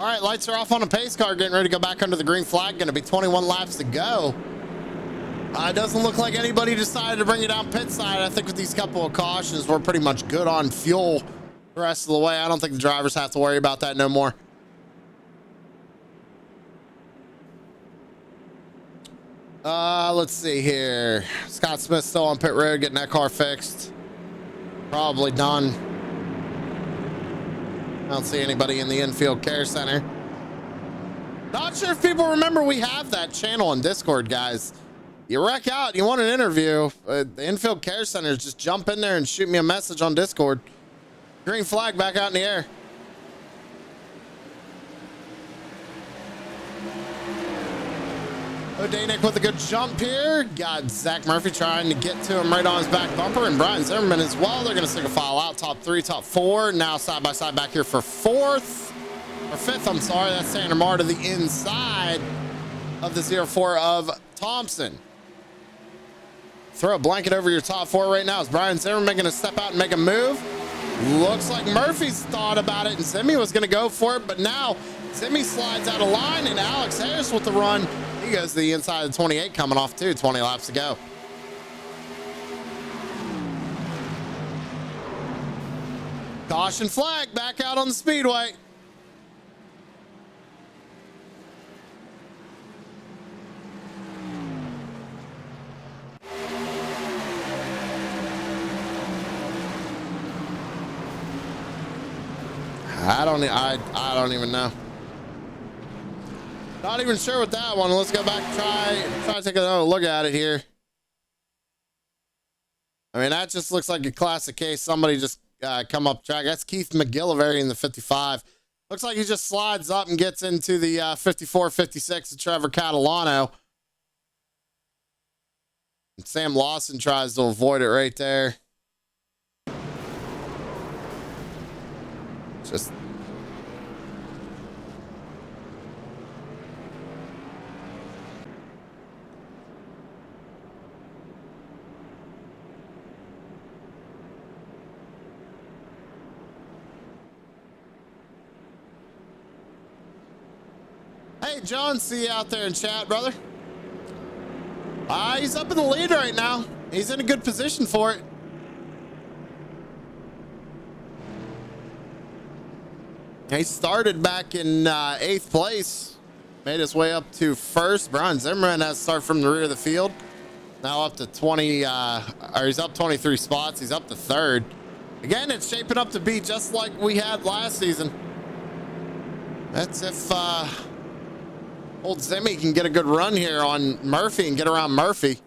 All right, lights are off on a pace car, getting ready to go back under the green flag. Going to be 21 laps to go. It doesn't look like anybody decided to bring it down pit side. I think with these couple of cautions, we're pretty much good on fuel the rest of the way. I don't think the drivers have to worry about that no more. Let's see here. Scott Smith still on pit road, getting that car fixed. Probably done. I don't see anybody in the infield care center. Not sure if people remember we have that channel on Discord, guys. You wreck out, you want an interview, the infield care center, just jump in there and shoot me a message on Discord. Green flag back out in the air. O'Danick with a good jump here. Got Zach Murphy trying to get to him right on his back bumper, and Brian Zimmerman as well. They're going to single file out, top three, top four. Now side by side back here for fifth. I'm sorry. That's Sandra Marr to the inside of the 04 of Thompson. Throw a blanket over your top four right now. Is Brian Zimmerman going to step out and make a move? Looks like Murphy's thought about it, and Zimmy was going to go for it, but now Zimmy slides out of line, and Alex Harris with the run. He goes to the inside of the 28, coming off too. 20 laps to go. Caution flag back out on the speedway. I don't even know. Not even sure with that one. Let's go back and try to take another look at it here. I mean, that just looks like a classic case. Somebody just come up track. That's Keith McGillivray in the 55. Looks like he just slides up and gets into the 54, 56 of Trevor Catalano. And Sam Lawson tries to avoid it right there. Just Hey, John, see you out there in chat, brother. He's up in the lead right now. He's in a good position for it. He started back in 8th place, made his way up to 1st. Brian Zimmerman has to start from the rear of the field. Now up to 20, or he's up 23 spots. He's up to 3rd. Again, it's shaping up to be just like we had last season. That's if old Zimmy can get a good run here on Murphy and get around Murphy.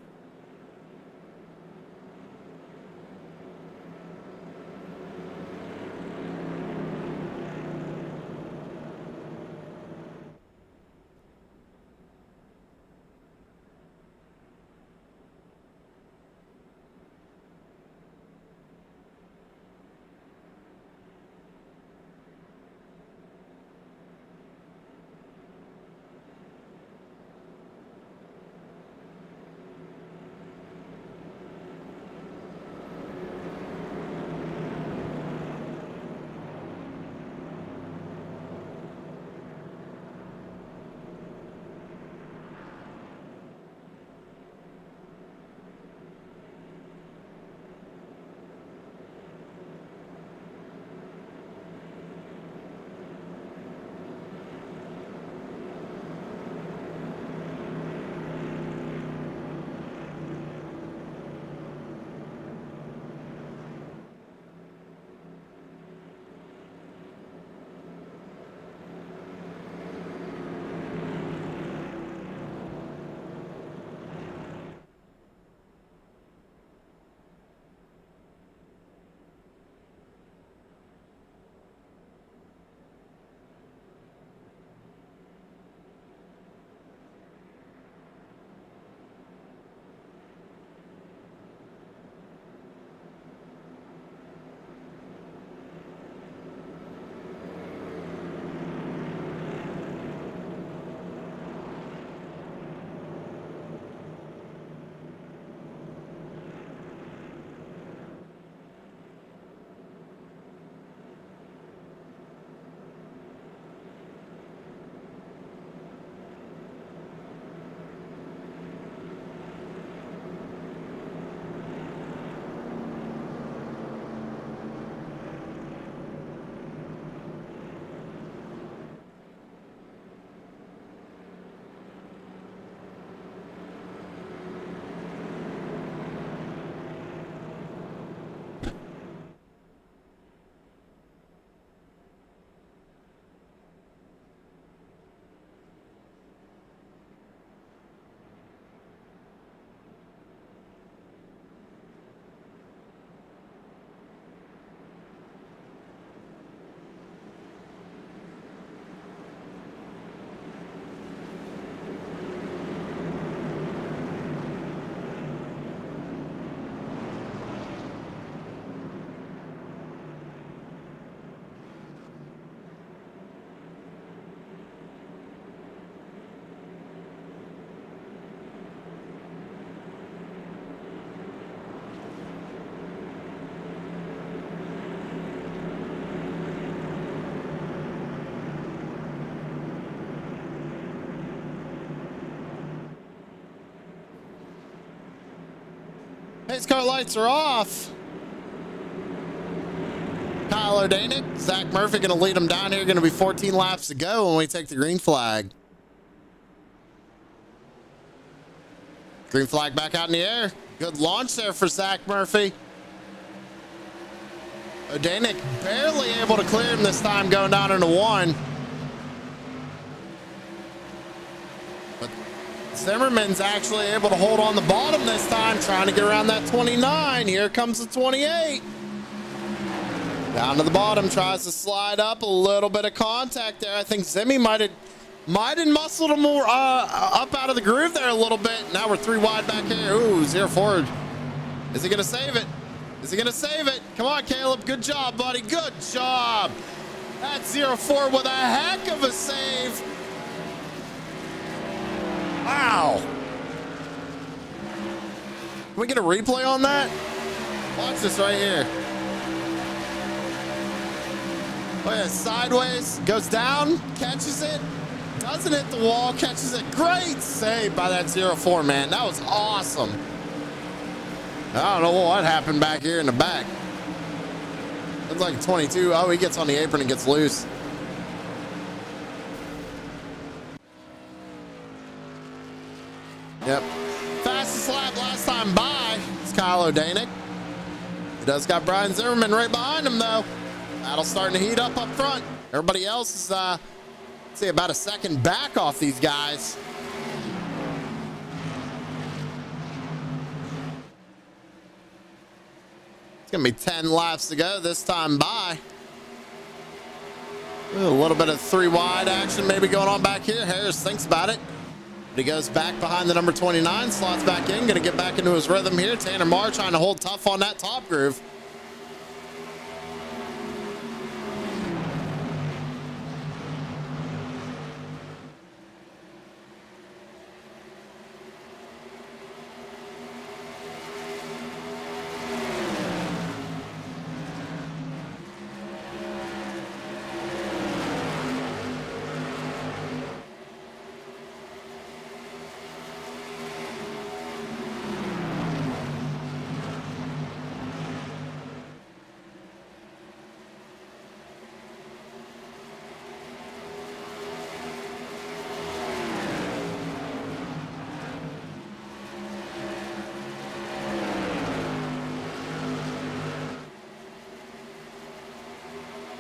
Pace car lights are off. Kyle O'Danick, Zach Murphy going to lead them down here. Going to be 14 laps to go when we take the green flag. Green flag back out in the air. Good launch there for Zach Murphy. O'Danick barely able to clear him this time, going down into one. But Zimmerman's actually able to hold on the bottom this time, trying to get around that 29. Here comes the 28. Down to the bottom, tries to slide up. A little bit of contact there. I think Zimmy might have muscled him more up out of the groove there a little bit. Now we're 3 wide back here. Ooh, 04. Is he gonna save it? Is he gonna save it? Come on, Caleb. Good job, buddy. Good job. That's 04 with a heck of a save. Wow. Can we get a replay on that? Watch this right here. Oh yeah, sideways, goes down, catches it, doesn't hit the wall, catches it. Great save by that 04, man. That was awesome. I don't know what happened back here in the back. Looks like 22. Oh, he gets on the apron and gets loose. Yep. Fastest lap last time by is Kyle O'Danick. He does got Brian Zimmerman right behind him, though. Battle's starting to heat up front. Everybody else is, let's see, about a second back off these guys. It's going to be 10 laps to go this time by. Ooh, a little bit of 3 wide action maybe going on back here. Harris thinks about it. But he goes back behind the number 29, slots back in, going to get back into his rhythm here. Tanner Marr trying to hold tough on that top groove.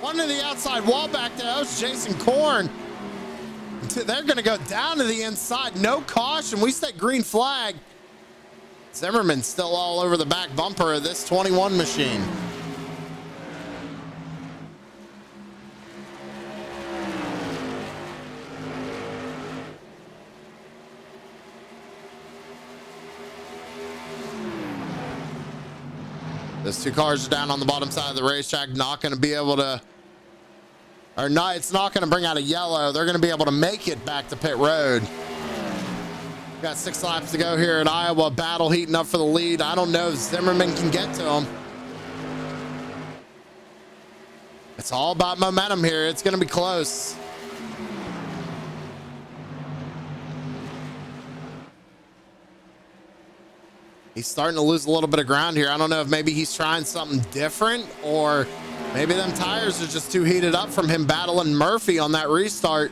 Under the outside wall back there. That was Jason Korn. They're going to go down to the inside. No caution. We set green flag. Zimmerman's still all over the back bumper of this 21 machine. Those 2 cars are down on the bottom side of the racetrack. Not going to be able to, or not, it's not going to bring out a yellow. They're going to be able to make it back to pit road. Got 6 laps to go here at Iowa. Battle heating up for the lead. I don't know if Zimmerman can get to him. It's all about momentum here. It's going to be close. He's starting to lose a little bit of ground here. I don't know if maybe he's trying something different, or maybe them tires are just too heated up from him battling Murphy on that restart.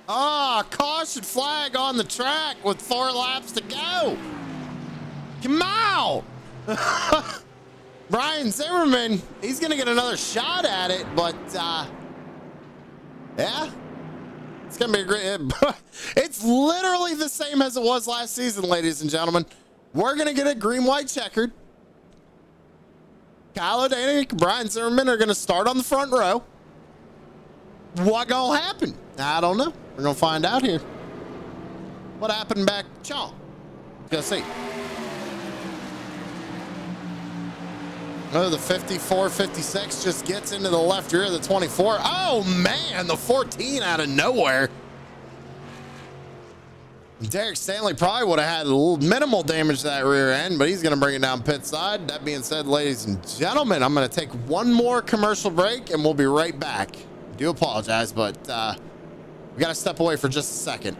Ah, caution flag on the track with 4 laps to go. Come out. Brian Zimmerman, he's gonna get another shot at it, but yeah, it's gonna be a great. It's literally the same as it was last season, ladies and gentlemen. We're gonna get a green-white checkered. Kyle O'Danick, Brian Zimmerman are gonna start on the front row. What gonna happen? I don't know. We're gonna find out here. What happened back? Chomp. Gonna see. Oh, the 54, 56 just gets into the left rear of the 24. Oh, man, the 14 out of nowhere. Derek Stanley probably would have had a little minimal damage to that rear end, but he's going to bring it down pit side. That being said, ladies and gentlemen, I'm going to take one more commercial break and we'll be right back. I do apologize, but we got to step away for just a second.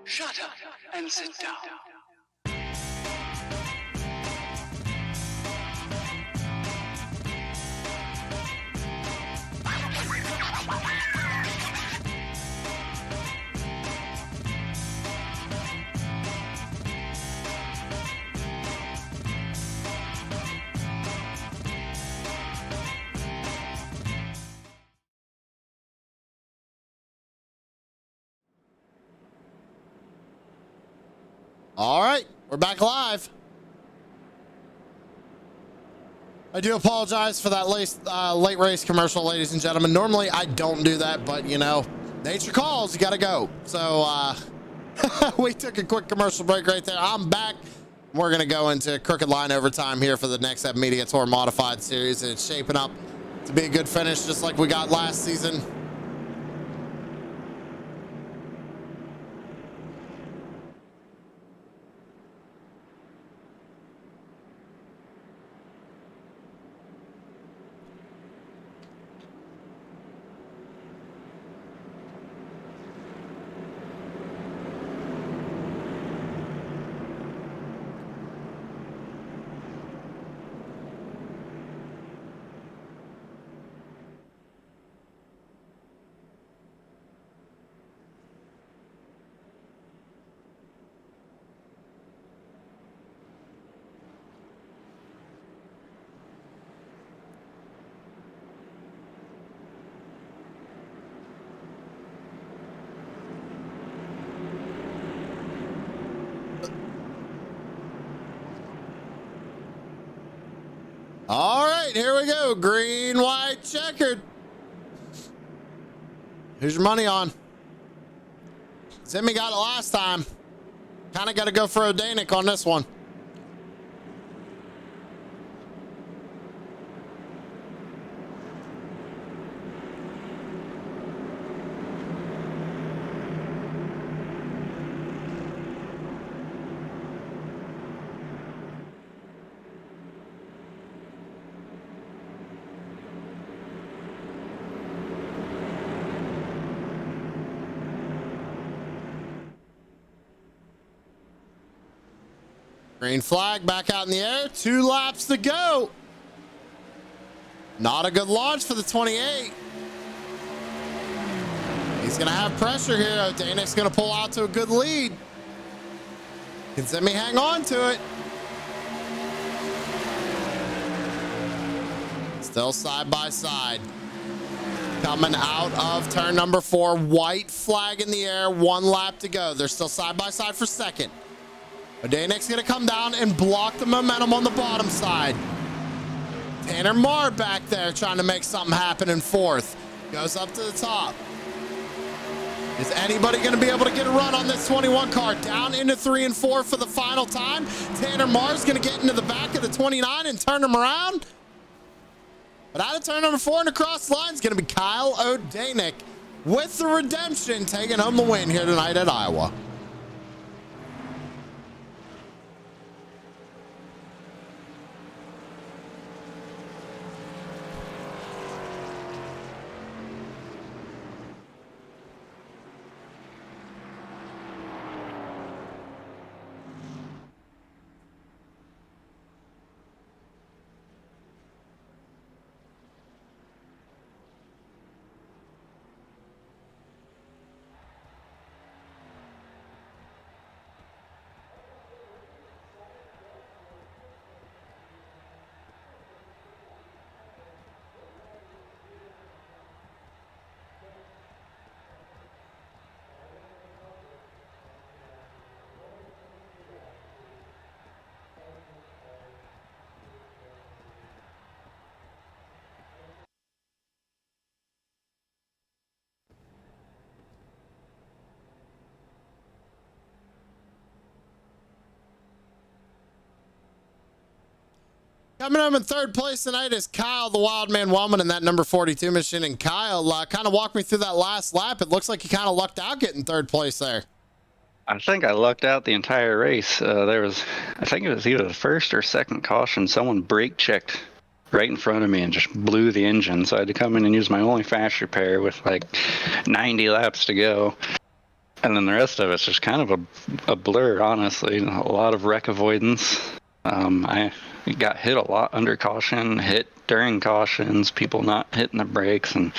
Shut up and sit down. All right, we're back live. I do apologize for that late race commercial, ladies and gentlemen. Normally I don't do that, but you know, nature calls, you gotta go. So we took a quick commercial break right there. I'm back. We're gonna go into crooked line overtime here for the Nexev Media Tour Modified Series, and it's shaping up to be a good finish, just like we got last season. All right, here we go. Green, white, checkered. Who's your money on? Zimmy got it last time. Kind of got to go for O'Danick on this one. Green flag back out in the air. 2 laps to go. Not a good launch for the 28. He's going to have pressure here. O'Danick's going to pull out to a good lead. Can Zimmy hang on to it? Still side by side. Coming out of turn number 4. White flag in the air. 1 lap to go. They're still side by side for second. O'Danick's going to come down and block the momentum on the bottom side. Tanner Marr back there trying to make something happen in 4th. Goes up to the top. Is anybody going to be able to get a run on this 21 car? Down into 3 and 4 for the final time. Tanner Mars going to get into the back of the 29 and turn him around. But out of turn number 4 and across the line is going to be Kyle O'Danick with the redemption, taking home the win here tonight at Iowa. Coming home in third place tonight is Kyle, the Wildman Wellman, in that number 42 machine. And Kyle, kind of walk me through that last lap. It looks like you kind of lucked out getting third place there. I think I lucked out the entire race. I think it was either the first or second caution. Someone brake checked right in front of me and just blew the engine. So I had to come in and use my only fast repair with like 90 laps to go. And then the rest of it's just kind of a blur, honestly. A lot of wreck avoidance. I got hit a lot under caution, hit during cautions, people not hitting the brakes, and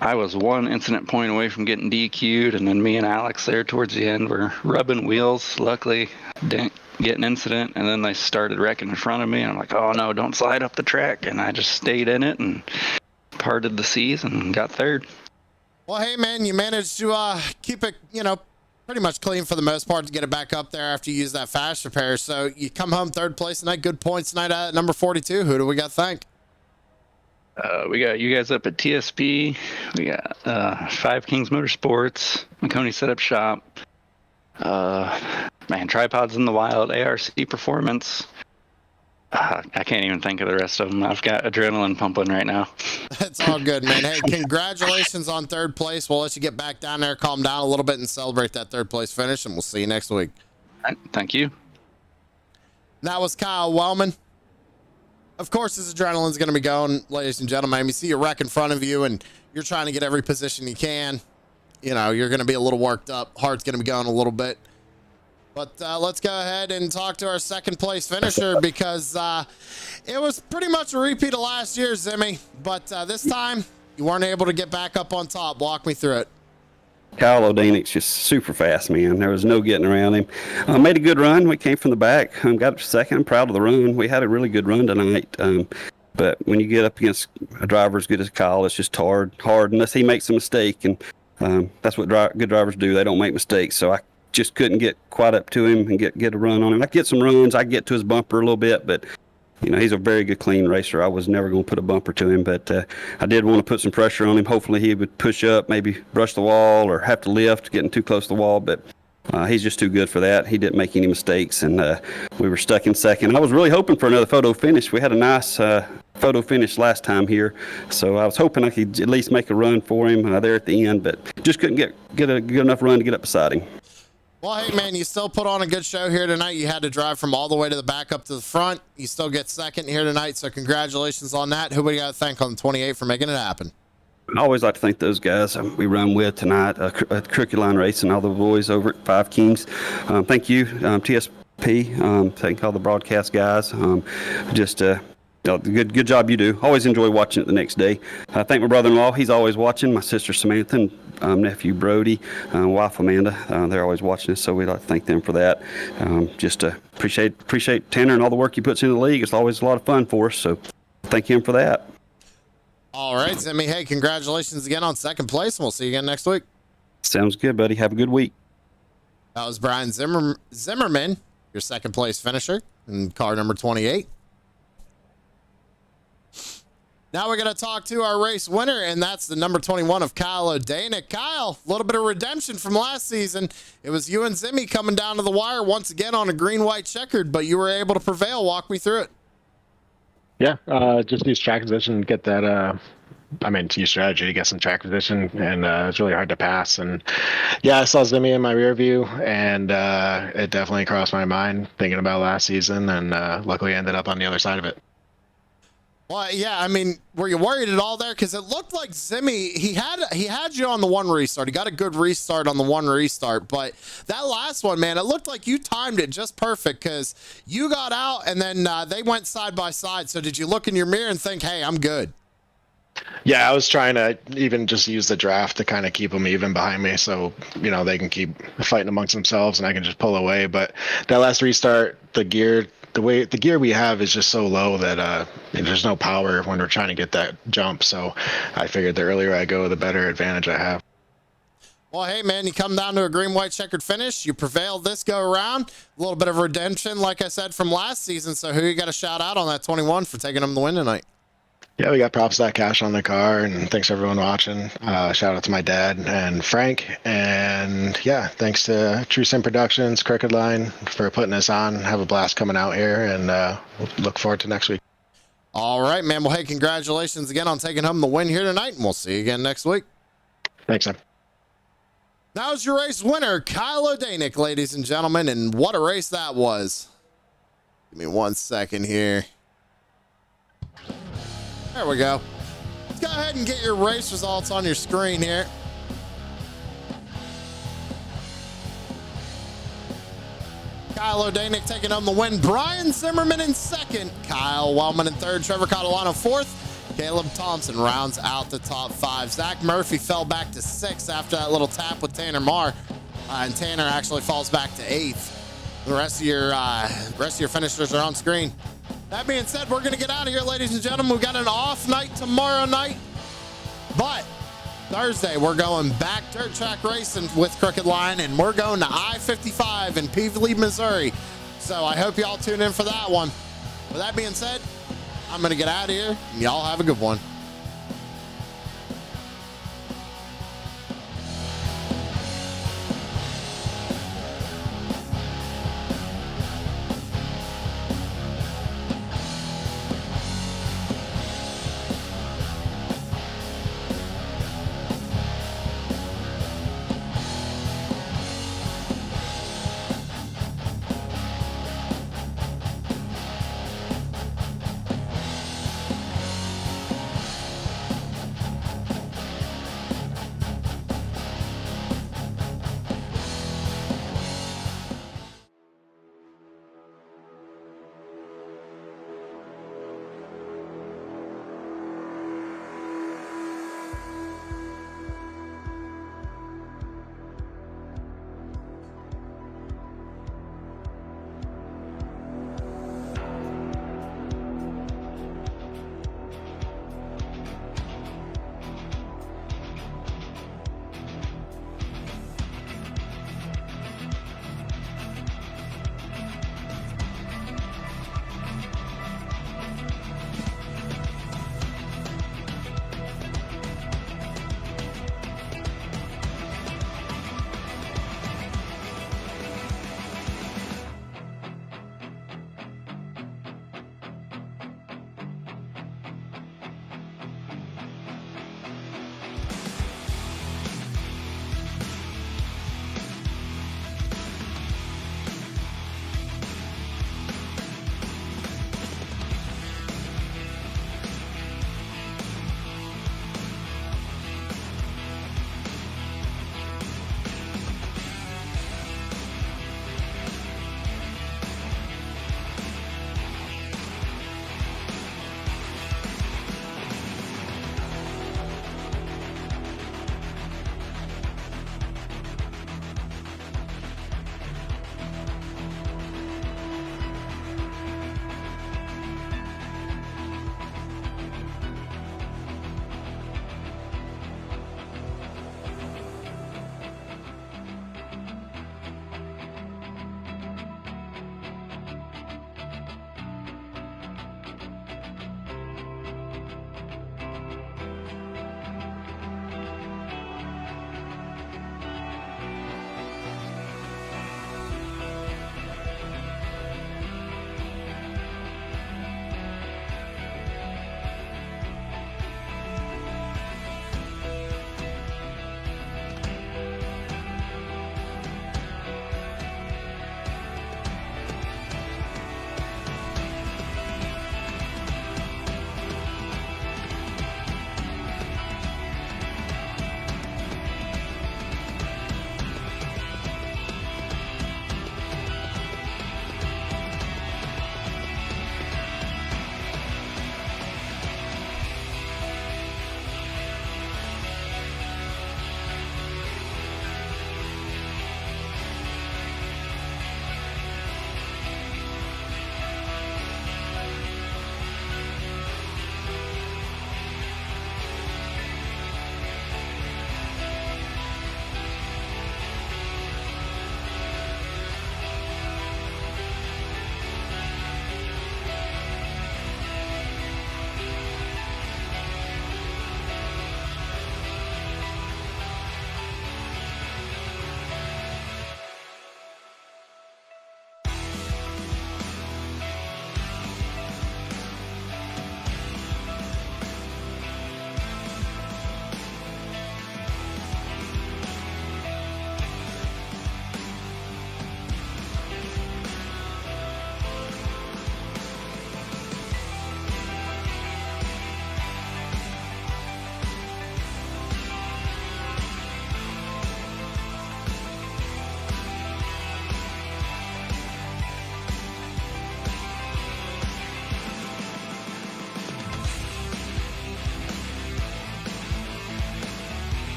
I was one incident point away from getting DQ'd, and then me and Alex there towards the end were rubbing wheels. Luckily, didn't get an incident, and then they started wrecking in front of me, and I'm like, oh no, don't slide up the track, and I just stayed in it and parted the seas and got third. Well, hey, man, you managed to keep it, pretty much clean for the most part to get it back up there after you use that fast repair. So you come home third place tonight. Good points tonight at number 42. Who do we got to thank? We got you guys up at TSP. We got Five Kings Motorsports, McConey Setup Shop, Tripods in the Wild, ARC Performance. I can't even think of the rest of them. I've got adrenaline pumping right now. That's all good, man. Hey, congratulations on third place. We'll let you get back down there, calm down a little bit, and celebrate that third place finish, and we'll see you next week. All right, thank you. That was Kyle Wellman. Of course, his adrenaline's going to be going, ladies and gentlemen. You see a wreck in front of you, and you're trying to get every position you can. You're going to be a little worked up. Heart's going to be going a little bit. But let's go ahead and talk to our second place finisher, because it was pretty much a repeat of last year, Zimmy. But this time, you weren't able to get back up on top. Walk me through it. Kyle O'Danick's just super fast, man. There was no getting around him. Made a good run. We came from the back. Got up to second. I'm proud of the run. We had a really good run tonight. But when you get up against a driver as good as Kyle, it's just hard unless he makes a mistake. And that's what good drivers do. They don't make mistakes. So I just couldn't get quite up to him and get a run on him. I get some runs. I get to his bumper a little bit, but he's a very good, clean racer. I was never going to put a bumper to him, but I did want to put some pressure on him. Hopefully he would push up, maybe brush the wall or have to lift, getting too close to the wall, but he's just too good for that. He didn't make any mistakes, and we were stuck in second. I was really hoping for another photo finish. We had a nice photo finish last time here, so I was hoping I could at least make a run for him there at the end, but just couldn't get a good enough run to get up beside him. Well, hey, man, you still put on a good show here tonight. You had to drive from all the way to the back up to the front. You still get second here tonight, so congratulations on that. Who we got to thank on the 28 for making it happen? I always like to thank those guys we run with tonight, Crooked Line Racing, all the boys over at Five Kings. Thank you, TSP. Thank all the broadcast guys. Good job you do. Always enjoy watching it the next day. I thank my brother-in-law. He's always watching. My sister Samantha, and nephew Brody, wife Amanda. They're always watching us, so we'd like to thank them for that. Appreciate Tanner and all the work he puts into the league. It's always a lot of fun for us, so thank him for that. All right, Zimmy. Hey, congratulations again on second place, and we'll see you again next week. Sounds good, buddy. Have a good week. That was Brian Zimmerman, your second place finisher in car number 28. Now we're going to talk to our race winner, and that's the number 21 of Kyle O'Danick. Kyle, a little bit of redemption from last season. It was you and Zimmy coming down to the wire once again on a green-white checkered, but you were able to prevail. Walk me through it. Yeah, just use track position, get that, to use strategy to get some track position, and it's really hard to pass. And yeah, I saw Zimmy in my rear view, and it definitely crossed my mind thinking about last season, and luckily ended up on the other side of it. Well, yeah, I mean, were you worried at all there? Because it looked like Zimmy, he had you on the one restart. He got a good restart on the one restart. But that last one, man, it looked like you timed it just perfect because you got out and then they went side by side. So did you look in your mirror and think, hey, I'm good? Yeah, I was trying to even just use the draft to kind of keep them even behind me so, they can keep fighting amongst themselves and I can just pull away. But that last restart, the gear we have is just so low that there's no power when we're trying to get that jump. So I figured the earlier I go, the better advantage I have. Well, hey, man, you come down to a green-white checkered finish. You prevailed this go-around. A little bit of redemption, like I said, from last season. So who you got to shout out on that 21 for taking them the win tonight? Yeah, we got props to that cash on the car, and thanks everyone watching. Shout out to my dad and Frank, and yeah, thanks to True Sim Productions, Crooked Line for putting us on. Have a blast coming out here, and we'll look forward to next week. All right, man. Well, hey, congratulations again on taking home the win here tonight, and we'll see you again next week. Thanks, man. That was your race winner, Kyle O'Danick, ladies and gentlemen, and what a race that was. Give me 1 second here. There we go. Let's go ahead and get your race results on your screen here. Kyle O'Danick taking home the win. Brian Zimmerman in second. Kyle Wellman in third. Trevor Catalano fourth. Caleb Thompson rounds out the top five. Zach Murphy fell back to sixth after that little tap with Tanner Marr. And Tanner actually falls back to eighth. The rest of your finishers are on screen. That being said, we're going to get out of here, ladies and gentlemen. We've got an off night tomorrow night. But Thursday, we're going back dirt track racing with Crooked Line, and we're going to I-55 in Peevely, Missouri. So I hope y'all tune in for that one. With that being said, I'm going to get out of here, and y'all have a good one.